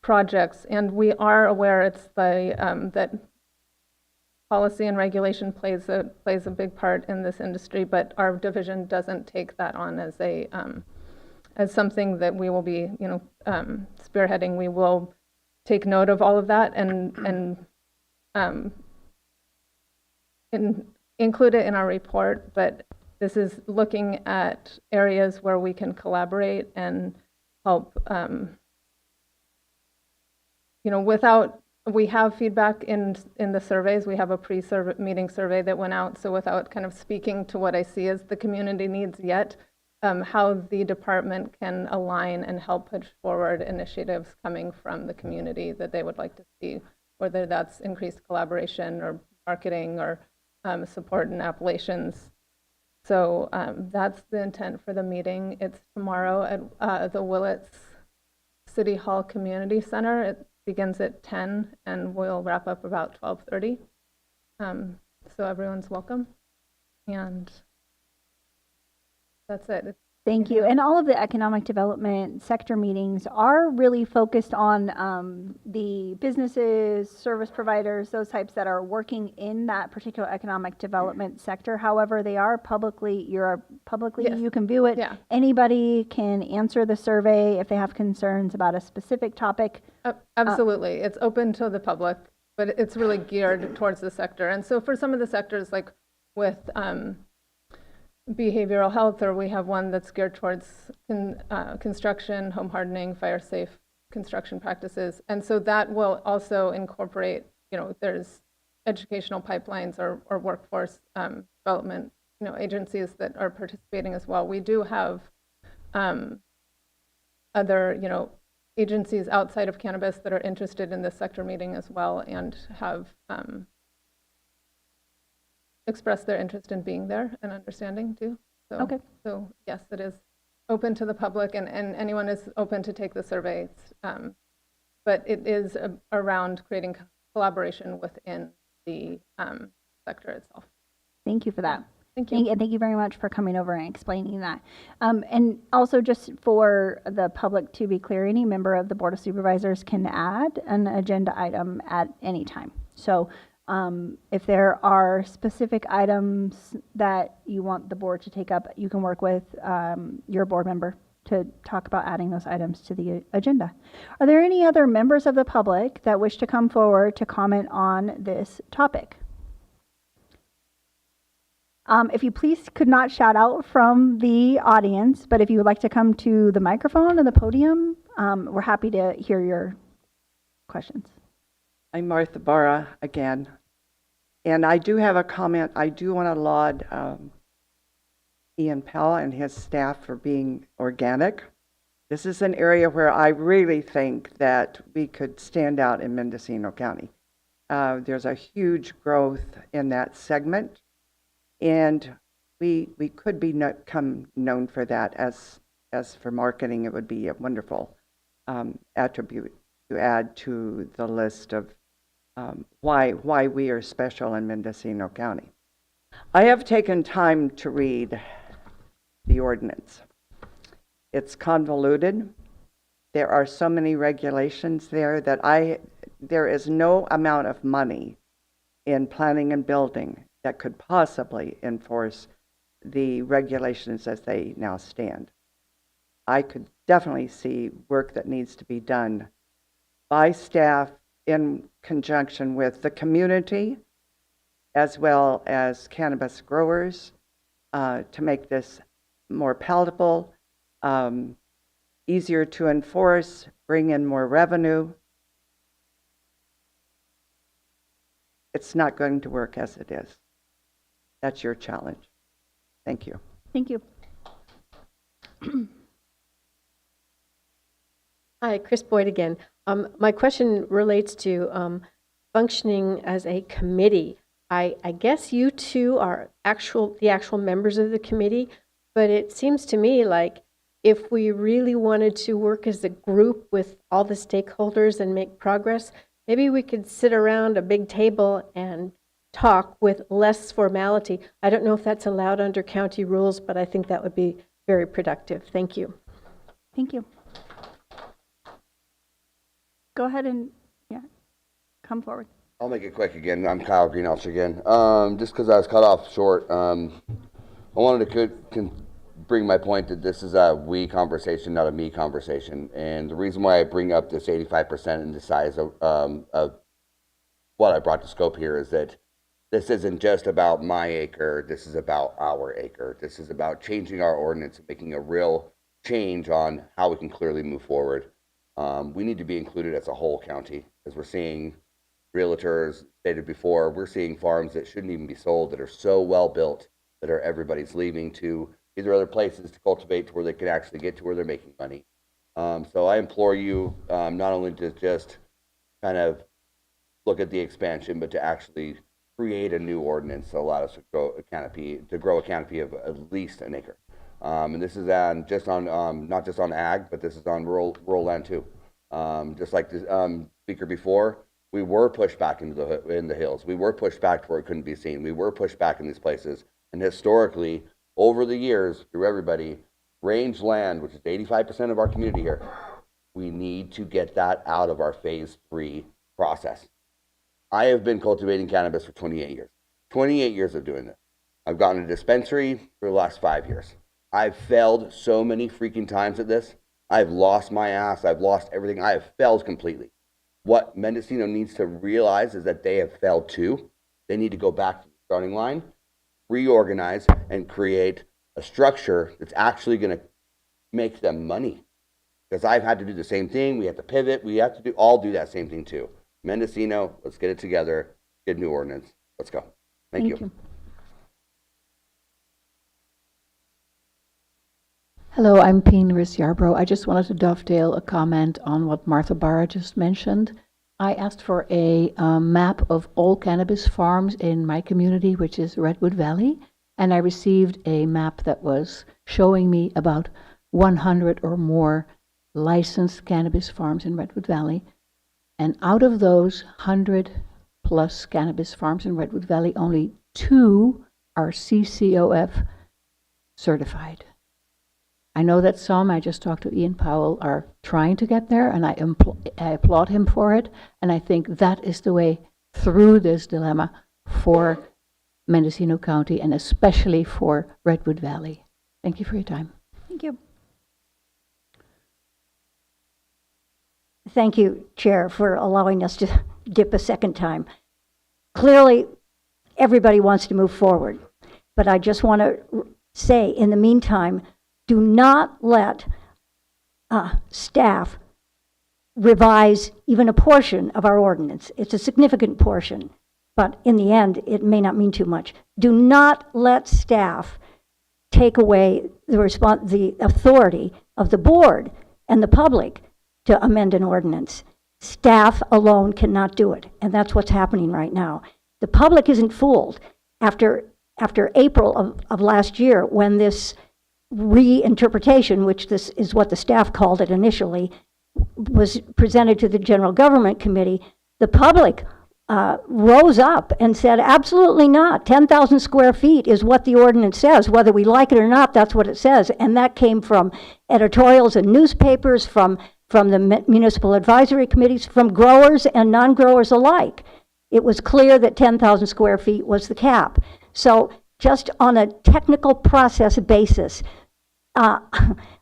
projects. And we are aware that policy and regulation plays a big part in this industry, but our division doesn't take that on as something that we will be, spearheading. We will take note of all of that and include it in our report. But this is looking at areas where we can collaborate and help. We have feedback in the surveys. We have a pre-meeting survey that went out. So without kind of speaking to what I see as the community needs yet, how the department can align and help push forward initiatives coming from the community that they would like to see, whether that's increased collaboration or marketing or support in appellations. So that's the intent for the meeting. It's tomorrow at the Willits City Hall Community Center. It begins at 10 and we'll wrap up about 12:30. So everyone's welcome. And That's it. Thank you. And all of the economic development sector meetings are really focused on the businesses, service providers, those types that are working in that particular economic development sector. However, they are publicly, Yes. you can view it. Yeah. Anybody can answer the survey if they have concerns about a specific topic. Absolutely. It's open to the public, but it's really geared towards the sector. And so for some of the sectors, like with behavioral health, or we have one that's geared towards construction, home hardening, fire safe construction practices. And so that will also incorporate, there's educational pipelines or workforce development, agencies that are participating as well. We do have other, agencies outside of cannabis that are interested in this sector meeting as well and have expressed their interest in being there and understanding too. So, Okay. So yes, it is open to the public, and anyone is open to take the survey. But it is around creating collaboration within the sector itself. Thank you for that. Thank you. And thank you very much for coming over and explaining that. And also, just for the public to be clear, any member of the Board of Supervisors can add an agenda item at any time. So if there are specific items that you want the board to take up, you can work with your board member to talk about adding those items to the agenda. Are there any other members of the public that wish to come forward to comment on this topic? If you please could not shout out from the audience, but if you would like to come to the microphone or the podium, we're happy to hear your questions. I'm Martha Barra again. And I do have a comment. I do want to laud Ian Pell and his staff for being organic. This is an area where I really think that we could stand out in Mendocino County. There's a huge growth in that segment, and we could become known for that. As for marketing, it would be a wonderful attribute to add to the list of why we are special in Mendocino County. I have taken time to read the ordinance. It's convoluted. There are so many regulations there that there is no amount of money in planning and building that could possibly enforce the regulations as they now stand. I could definitely see work that needs to be done by staff in conjunction with the community as well as cannabis growers to make this more palatable, easier to enforce, bring in more revenue. It's not going to work as it is. That's your challenge. Thank you. Thank you. Hi, Chris Boyd again. My question relates to functioning as a committee. I guess you two are the actual members of the committee, but it seems to me like if we really wanted to work as a group with all the stakeholders and make progress, maybe we could sit around a big table and talk with less formality. I don't know if that's allowed under county rules, but I think that would be very productive. Thank you. Thank you. Go ahead and, come forward. I'll make it quick again. I'm Kyle Greenhouse again. Just because I was cut off short, I wanted to bring my point that this is a we conversation, not a me conversation. And the reason why I bring up this 85% and the size of what I brought to scope here is that this isn't just about my acre. This is about our acre. This is about changing our ordinance and making a real change on how we can clearly move forward. We need to be included as a whole county, as we're seeing realtors stated before. We're seeing farms that shouldn't even be sold that are so well built that everybody's leaving to either other places to cultivate to where they can actually get to where they're making money. So I implore you not only to just kind of look at the expansion, but to actually create a new ordinance that allows us to grow a canopy of at least an acre. And this is not just on ag, but this is on rural land too. Just like the speaker before, we were pushed back in the hills. We were pushed back to where it couldn't be seen. We were pushed back in these places. And historically, over the years through everybody, rangeland, which is 85% of our community here, we need to get that out of our phase 3 process. I have been cultivating cannabis for 28 years. 28 years of doing this. I've gotten a dispensary for the last 5 years. I've failed so many freaking times at this. I've lost my ass. I've lost everything. I have failed completely. What Mendocino needs to realize is that they have failed too. They need to go back to the starting line, reorganize, and create a structure that's actually going to make them money. Because I've had to do the same thing. We have to pivot. We have to all do that same thing too. Mendocino, let's get it together, get a new ordinance. Let's go. Thank you. Hello, I'm Peen Riss-Yarbrough. I just wanted to dovetail a comment on what Martha Barra just mentioned. I asked for a map of all cannabis farms in my community, which is Redwood Valley, and I received a map that was showing me about 100 or more licensed cannabis farms in Redwood Valley. And out of those 100 plus cannabis farms in Redwood Valley, only 2 are CCOF certified. I know that some, I just talked to Ian Powell, are trying to get there, and I applaud him for it. And I think that is the way through this dilemma for Mendocino County and especially for Redwood Valley. Thank you for your time. Thank you. Thank you, Chair, for allowing us to dip a second time. Clearly, everybody wants to move forward, but I just want to say, in the meantime, do not let staff revise even a portion of our ordinance. It's a significant portion, but in the end, it may not mean too much. Do not let staff take away the authority of the board and the public to amend an ordinance. Staff alone cannot do it, and that's what's happening right now. The public isn't fooled. After April of last year, when this reinterpretation, which this is what the staff called it initially, was presented to the General Government Committee, the public rose up and said, absolutely not. 10,000 square feet is what the ordinance says. Whether we like it or not, that's what it says. And that came from editorials in newspapers, from the municipal advisory committees, from growers and non-growers alike. It was clear that 10,000 square feet was the cap. So just on a technical process basis, I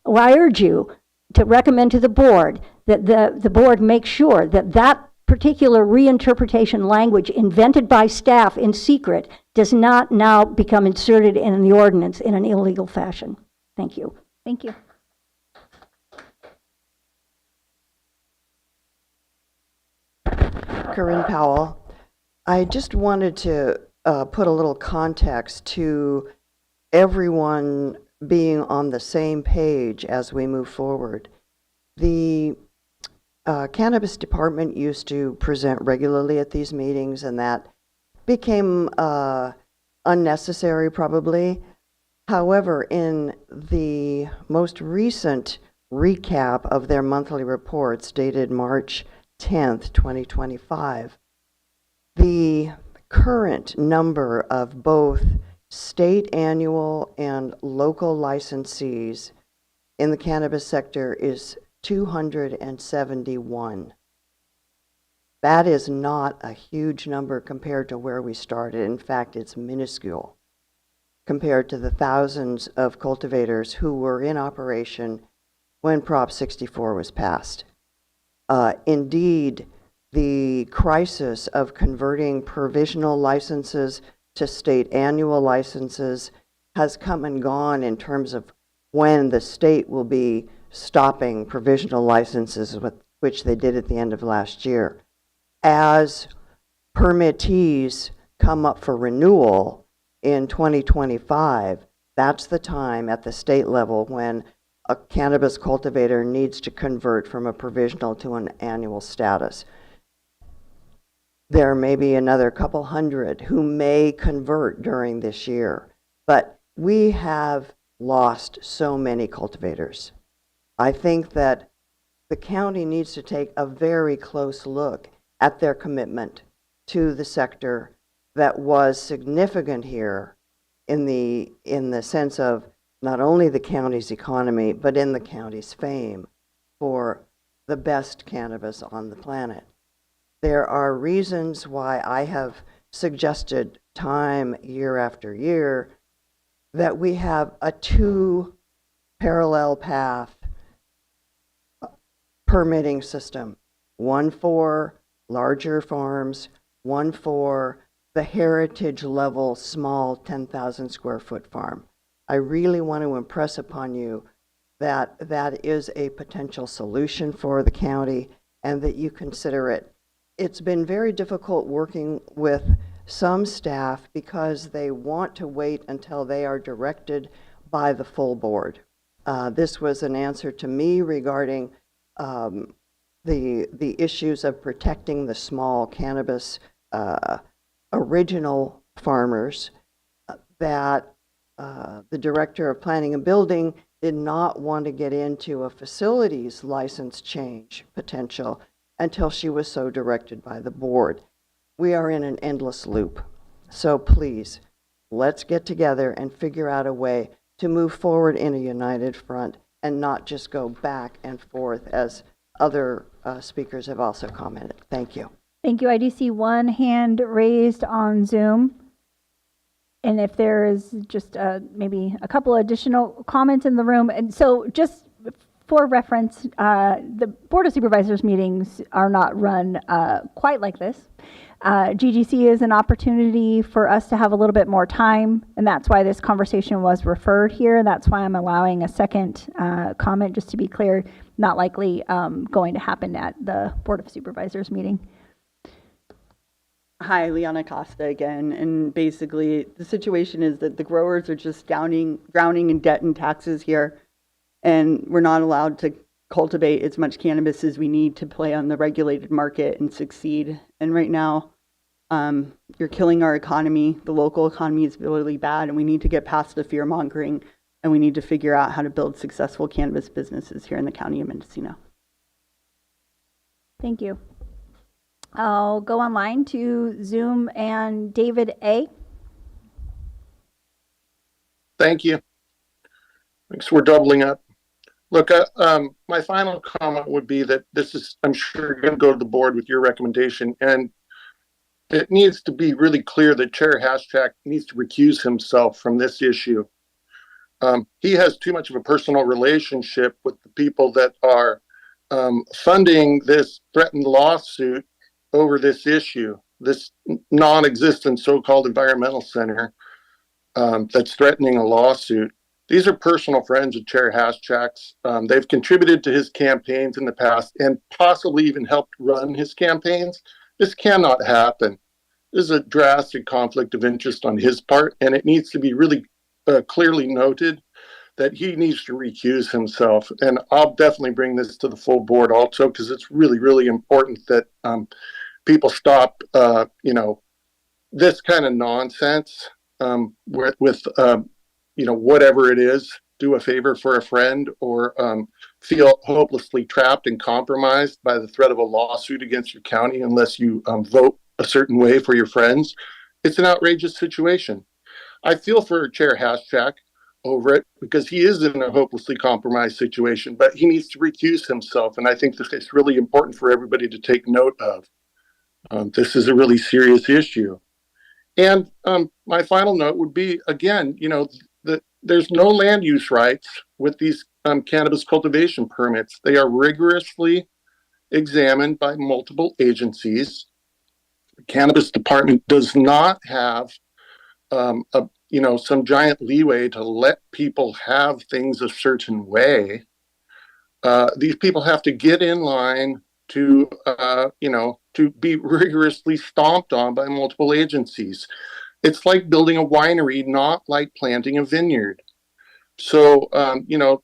urge you to recommend to the board that the board make sure that that particular reinterpretation language invented by staff in secret does not now become inserted in the ordinance in an illegal fashion. Thank you. Thank you. Corinne Powell. I just wanted to put a little context to everyone being on the same page as we move forward. The Cannabis Department used to present regularly at these meetings, and that became unnecessary probably. However, in the most recent recap of their monthly reports dated March 10th, 2025, the current number of both state annual and local licensees in the cannabis sector is 271. That is not a huge number compared to where we started. In fact, it's minuscule compared to the thousands of cultivators who were in operation when Prop 64 was passed. Indeed, the crisis of converting provisional licenses to state annual licenses has come and gone in terms of when the state will be stopping provisional licenses, which they did at the end of last year. As permittees come up for renewal in 2025, that's the time at the state level when a cannabis cultivator needs to convert from a provisional to an annual status. There may be another couple hundred who may convert during this year, but we have lost so many cultivators. I think that the county needs to take a very close look at their commitment to the sector that was significant here in the sense of not only the county's economy, but in the county's fame for the best cannabis on the planet. There are reasons why I have suggested time year after year that we have a 2 parallel path permitting system, one for larger farms, one for the heritage level small 10,000 square foot farm. I really want to impress upon you that that is a potential solution for the county and that you consider it. It's been very difficult working with some staff because they want to wait until they are directed by the full board. This was an answer to me regarding the issues of protecting the small cannabis original farmers that the director of planning and building did not want to get into a facilities license change potential until she was so directed by the board. We are in an endless loop. So please, let's get together and figure out a way to move forward in a united front and not just go back and forth as other speakers have also commented. Thank you. Thank you. I do see one hand raised on Zoom. And if there is just maybe a couple additional comments in the room. And so just for reference, the Board of Supervisors meetings are not run quite like this. GGC is an opportunity for us to have a little bit more time, and that's why this conversation was referred here. That's why I'm allowing a second comment, just to be clear, not likely going to happen at the Board of Supervisors meeting. Hi, Liana Costa again. And basically, the situation is that the growers are just drowning in debt and taxes here, and we're not allowed to cultivate as much cannabis as we need to play on the regulated market and succeed. And right now, you're killing our economy. The local economy is really bad, and we need to get past the fear mongering, and we need to figure out how to build successful cannabis businesses here in the county of Mendocino. Thank you. I'll go online to Zoom and David A. Thank you. Thanks. We're doubling up. Look, my final comment would be that this is, I'm sure, going to go to the board with your recommendation, and it needs to be really clear that Chair Haschak needs to recuse himself from this issue. He has too much of a personal relationship with the people that are funding this threatened lawsuit over this issue, this non-existent so-called environmental center that's threatening a lawsuit. These are personal friends of Chair Haschak's. They've contributed to his campaigns in the past and possibly even helped run his campaigns. This cannot happen. This is a drastic conflict of interest on his part, and it needs to be really clearly noted that he needs to recuse himself. And I'll definitely bring this to the full board also, because it's really, really important that people stop, this kind of nonsense with whatever it is. Do a favor for a friend, or feel hopelessly trapped and compromised by the threat of a lawsuit against your county unless you vote a certain way for your friends. It's an outrageous situation. I feel for Chair Haschak over it because he is in a hopelessly compromised situation, but he needs to recuse himself. And I think this is really important for everybody to take note of. This is a really serious issue. And my final note would be, again, that there's no land use rights with these cannabis cultivation permits. They are rigorously examined by multiple agencies. The Cannabis Department does not have some giant leeway to let people have things a certain way. These people have to get in line to be rigorously stomped on by multiple agencies. It's like building a winery, not like planting a vineyard. So,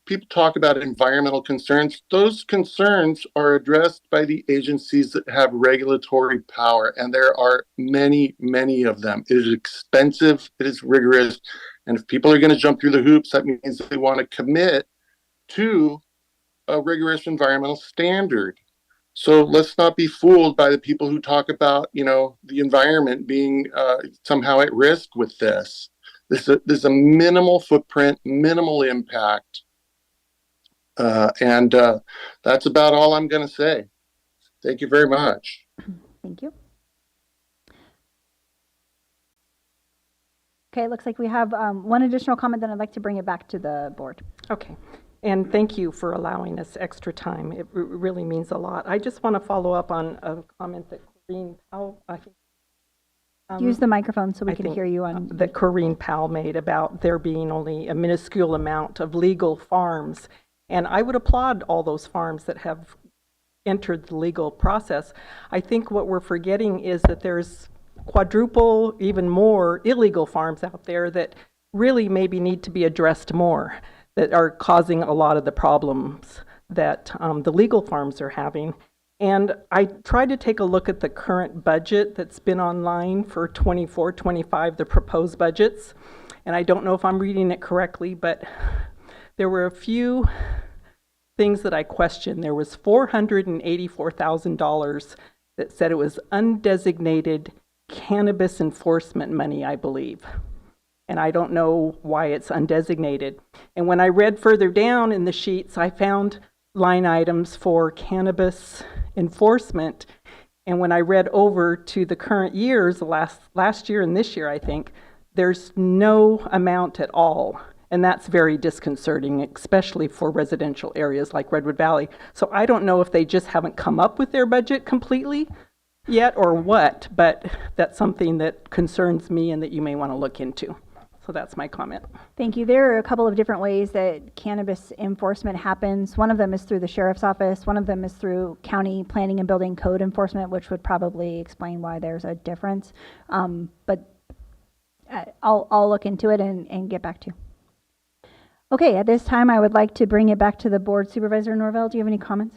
people talk about environmental concerns. Those concerns are addressed by the agencies that have regulatory power, and there are many, many of them. It is expensive, it is rigorous, and if people are going to jump through the hoops, that means they want to commit to a rigorous environmental standard. So let's not be fooled by the people who talk about, the environment being somehow at risk with this. This is a minimal footprint, minimal impact. And that's about all I'm going to say. Thank you very much. Thank you. Okay, it looks like we have one additional comment, then I'd like to bring it back to the board. Okay. And thank you for allowing us extra time. It really means a lot. I just want to follow up on a comment that Corinne Powell, I think. Use the microphone so we I can think, hear you on. that Corinne Powell made about there being only a minuscule amount of legal farms. And I would applaud all those farms that have entered the legal process. I think what we're forgetting is that there's quadruple, even more illegal farms out there that really maybe need to be addressed more, that are causing a lot of the problems that the legal farms are having. And I tried to take a look at the current budget that's been online for 24, 25, the proposed budgets. And I don't know if I'm reading it correctly, but there were a few things that I questioned. There was $484,000 that said it was undesignated cannabis enforcement money, I believe. And I don't know why it's undesignated. And when I read further down in the sheets, I found line items for cannabis enforcement. And when I read over to the current years, last year and this year, I think, there's no amount at all. And that's very disconcerting, especially for residential areas like Redwood Valley. So I don't know if they just haven't come up with their budget completely yet or what, but that's something that concerns me and that you may want to look into. So that's my comment. Thank you. There are a couple of different ways that cannabis enforcement happens. One of them is through the sheriff's office. One of them is through county planning and building code enforcement, which would probably explain why there's a difference. But I'll look into it and get back to you. Okay, at this time, I would like to bring it back to the board. Supervisor Norvell, do you have any comments?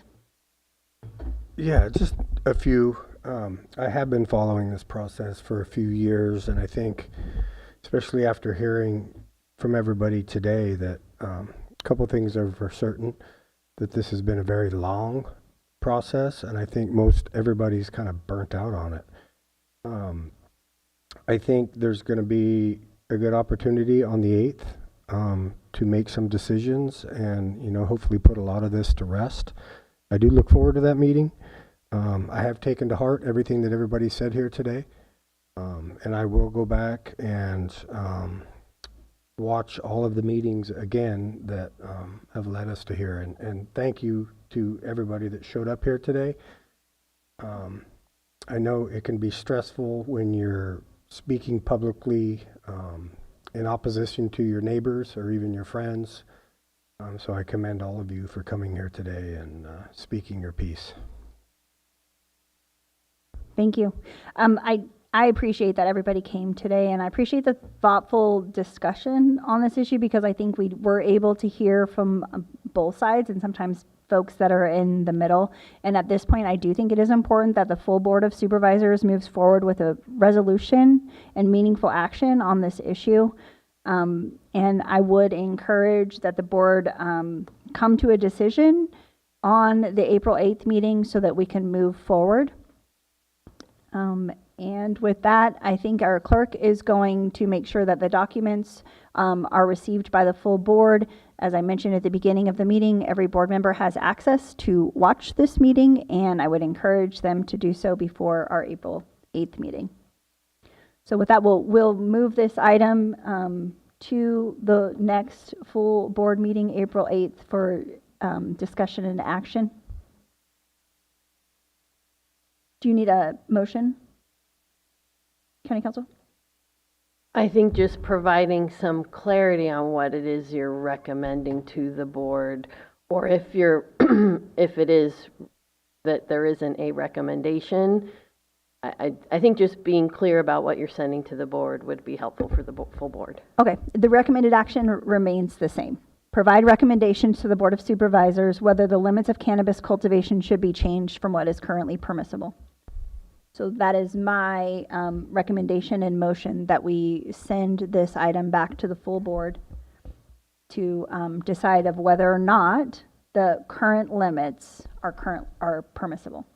Yeah, just a few. I have been following this process for a few years, and I think, especially after hearing from everybody today, that a couple things are for certain, that this has been a very long process, and I think most everybody's kind of burnt out on it. I think there's going to be a good opportunity on the 8th to make some decisions and, hopefully put a lot of this to rest. I do look forward to that meeting. I have taken to heart everything that everybody said here today. And I will go back and watch all of the meetings again that have led us to here. And thank you to everybody that showed up here today. I know it can be stressful when you're speaking publicly in opposition to your neighbors or even your friends. So I commend all of you for coming here today and speaking your piece. Thank you. I appreciate that everybody came today, and I appreciate the thoughtful discussion on this issue because I think we were able to hear from both sides and sometimes folks that are in the middle. And at this point, I do think it is important that the full Board of Supervisors moves forward with a resolution and meaningful action on this issue. And I would encourage that the board come to a decision on the April 8th meeting so that we can move forward. And with that, I think our clerk is going to make sure that the documents are received by the full board. As I mentioned at the beginning of the meeting, every board member has access to watch this meeting, and I would encourage them to do so before our April 8th meeting. So with that, we'll move this item to the next full board meeting, April 8th, for discussion and action. Do you need a motion, County Council? I think just providing some clarity on what it is you're recommending to the board, or if you're, if it is that there isn't a recommendation, I think just being clear about what you're sending to the board would be helpful for the full board. Okay, the recommended action remains the same. Provide recommendations to the Board of Supervisors whether the limits of cannabis cultivation should be changed from what is currently permissible. So that is my recommendation and motion, that we send this item back to the full board to decide of whether or not the current limits are permissible.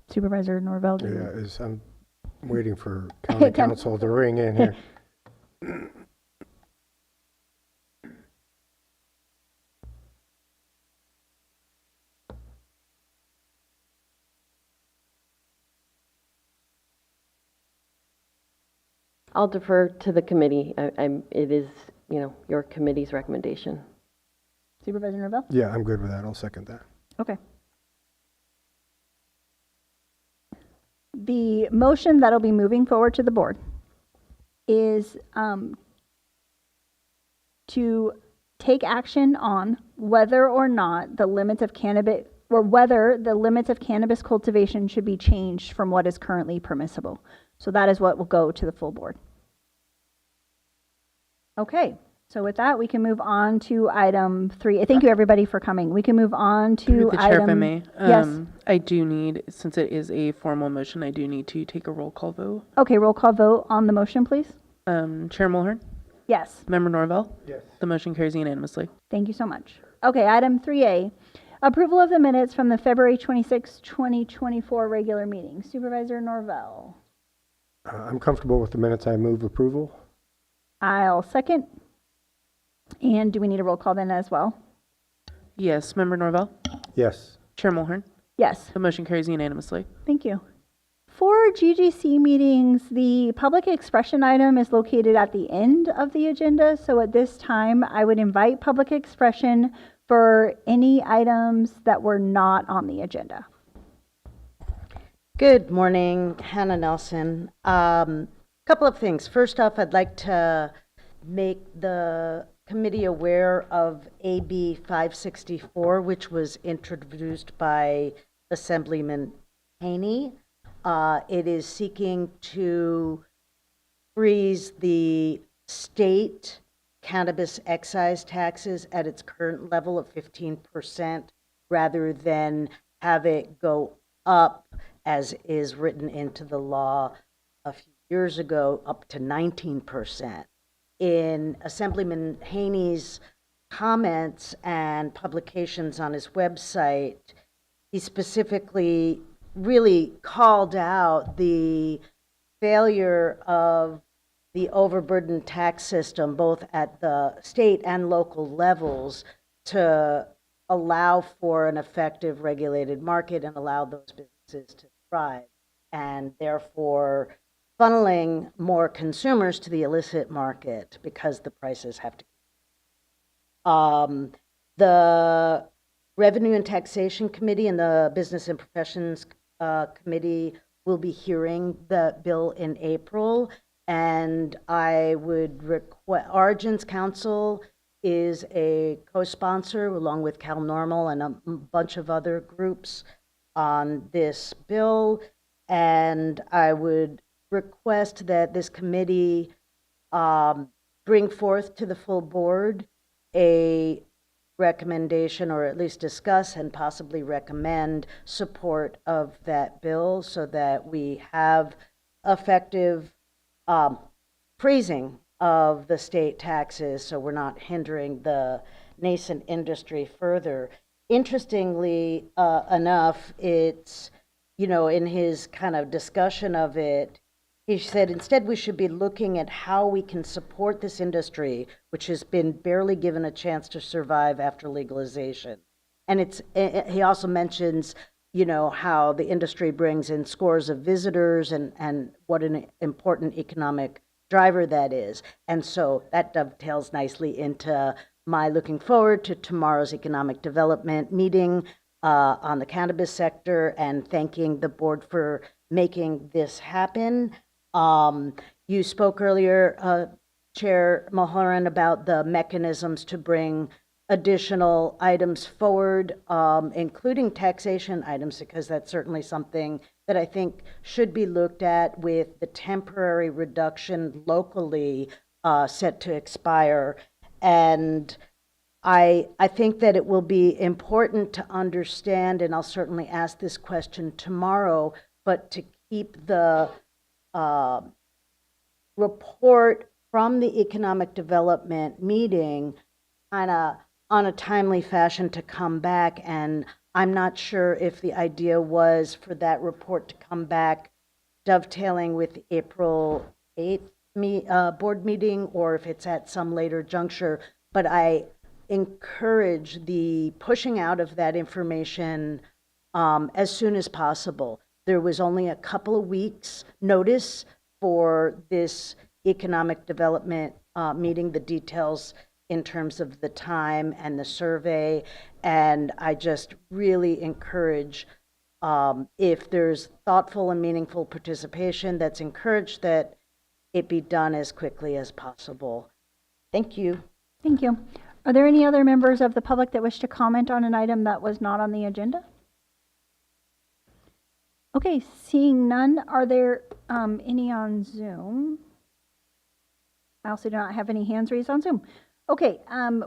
Supervisor Norvell? Yeah, I'm waiting for county council to ring in here. I'll defer to the committee. It is, your committee's recommendation. Supervisor Norvell? Yeah, I'm good with that. I'll second that. Okay. The motion that'll be moving forward to the board is to take action on whether or not the limits of cannabis, or whether the limits of cannabis cultivation should be changed from what is currently permissible. So that is what will go to the full board. Okay, so with that, we can move on to item 3. Thank you, everybody, for coming. We can move on to Through the chair, if I item. may. Yes. I do need, since it is a formal motion, I do need to take a roll call vote. Okay, roll call vote on the motion, please. Chair Mulhern? Yes. Member Norvell? Yes. The motion carries unanimously. Thank you so much. Okay, item 3A, approval of the minutes from the February 26, 2024 regular meeting. Supervisor Norvell. I'm comfortable with the minutes. I move approval. I'll second. And do we need a roll call then as well? Yes. Member Norvell? Yes. Chair Mulhern? Yes. The motion carries unanimously. Thank you. For GGC meetings, the public expression item is located at the end of the agenda. So at this time, I would invite public expression for any items that were not on the agenda. Good morning, Hannah Nelson. Couple of things. First off, I'd like to make the committee aware of AB 564, which was introduced by Assemblyman Haney. It is seeking to freeze the state cannabis excise taxes at its current level of 15% rather than have it go up as is written into the law a few years ago, up to 19%. In Assemblyman Haney's comments and publications on his website, he specifically really called out the failure of the overburdened tax system, both at the state and local levels, to allow for an effective regulated market and allow those businesses to thrive, and therefore funneling more consumers to the illicit market because the prices have to. The Revenue and Taxation Committee and the Business and Professions Committee will be hearing the bill in April, and I would request, Origins Council is a co-sponsor along with Cal Normal and a bunch of other groups on this bill, and I would request that this committee bring forth to the full board a recommendation, or at least discuss and possibly recommend support of that bill so that we have effective freezing of the state taxes so we're not hindering the nascent industry further. Interestingly enough, it's, in his kind of discussion of it, he said instead we should be looking at how we can support this industry, which has been barely given a chance to survive after legalization. And he also mentions, how the industry brings in scores of visitors and what an important economic driver that is. And so that dovetails nicely into my looking forward to tomorrow's economic development meeting on the cannabis sector and thanking the board for making this happen. You spoke earlier, Chair Mulhern, about the mechanisms to bring additional items forward, including taxation items, because that's certainly something that I think should be looked at with the temporary reduction locally set to expire. And I think that it will be important to understand, and I'll certainly ask this question tomorrow, but to keep the report from the economic development meeting kind of on a timely fashion to come back, and I'm not sure if the idea was for that report to come back dovetailing with the April 8th board meeting, or if it's at some later juncture, but I encourage the pushing out of that information as soon as possible. There was only a couple of weeks notice for this economic development meeting, the details in terms of the time and the survey, and I just really encourage if there's thoughtful and meaningful participation, that's encouraged that it be done as quickly as possible. Thank you. Thank you. Are there any other members of the public that wish to comment on an item that was not on the agenda? Okay, seeing none, are there any on Zoom? I also do not have any hands raised on Zoom. Okay,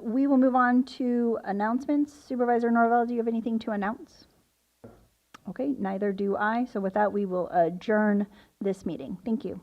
we will move on to announcements. Supervisor Norvell, do you have anything to announce? Okay, neither do I. So with that, we will adjourn this meeting. Thank you.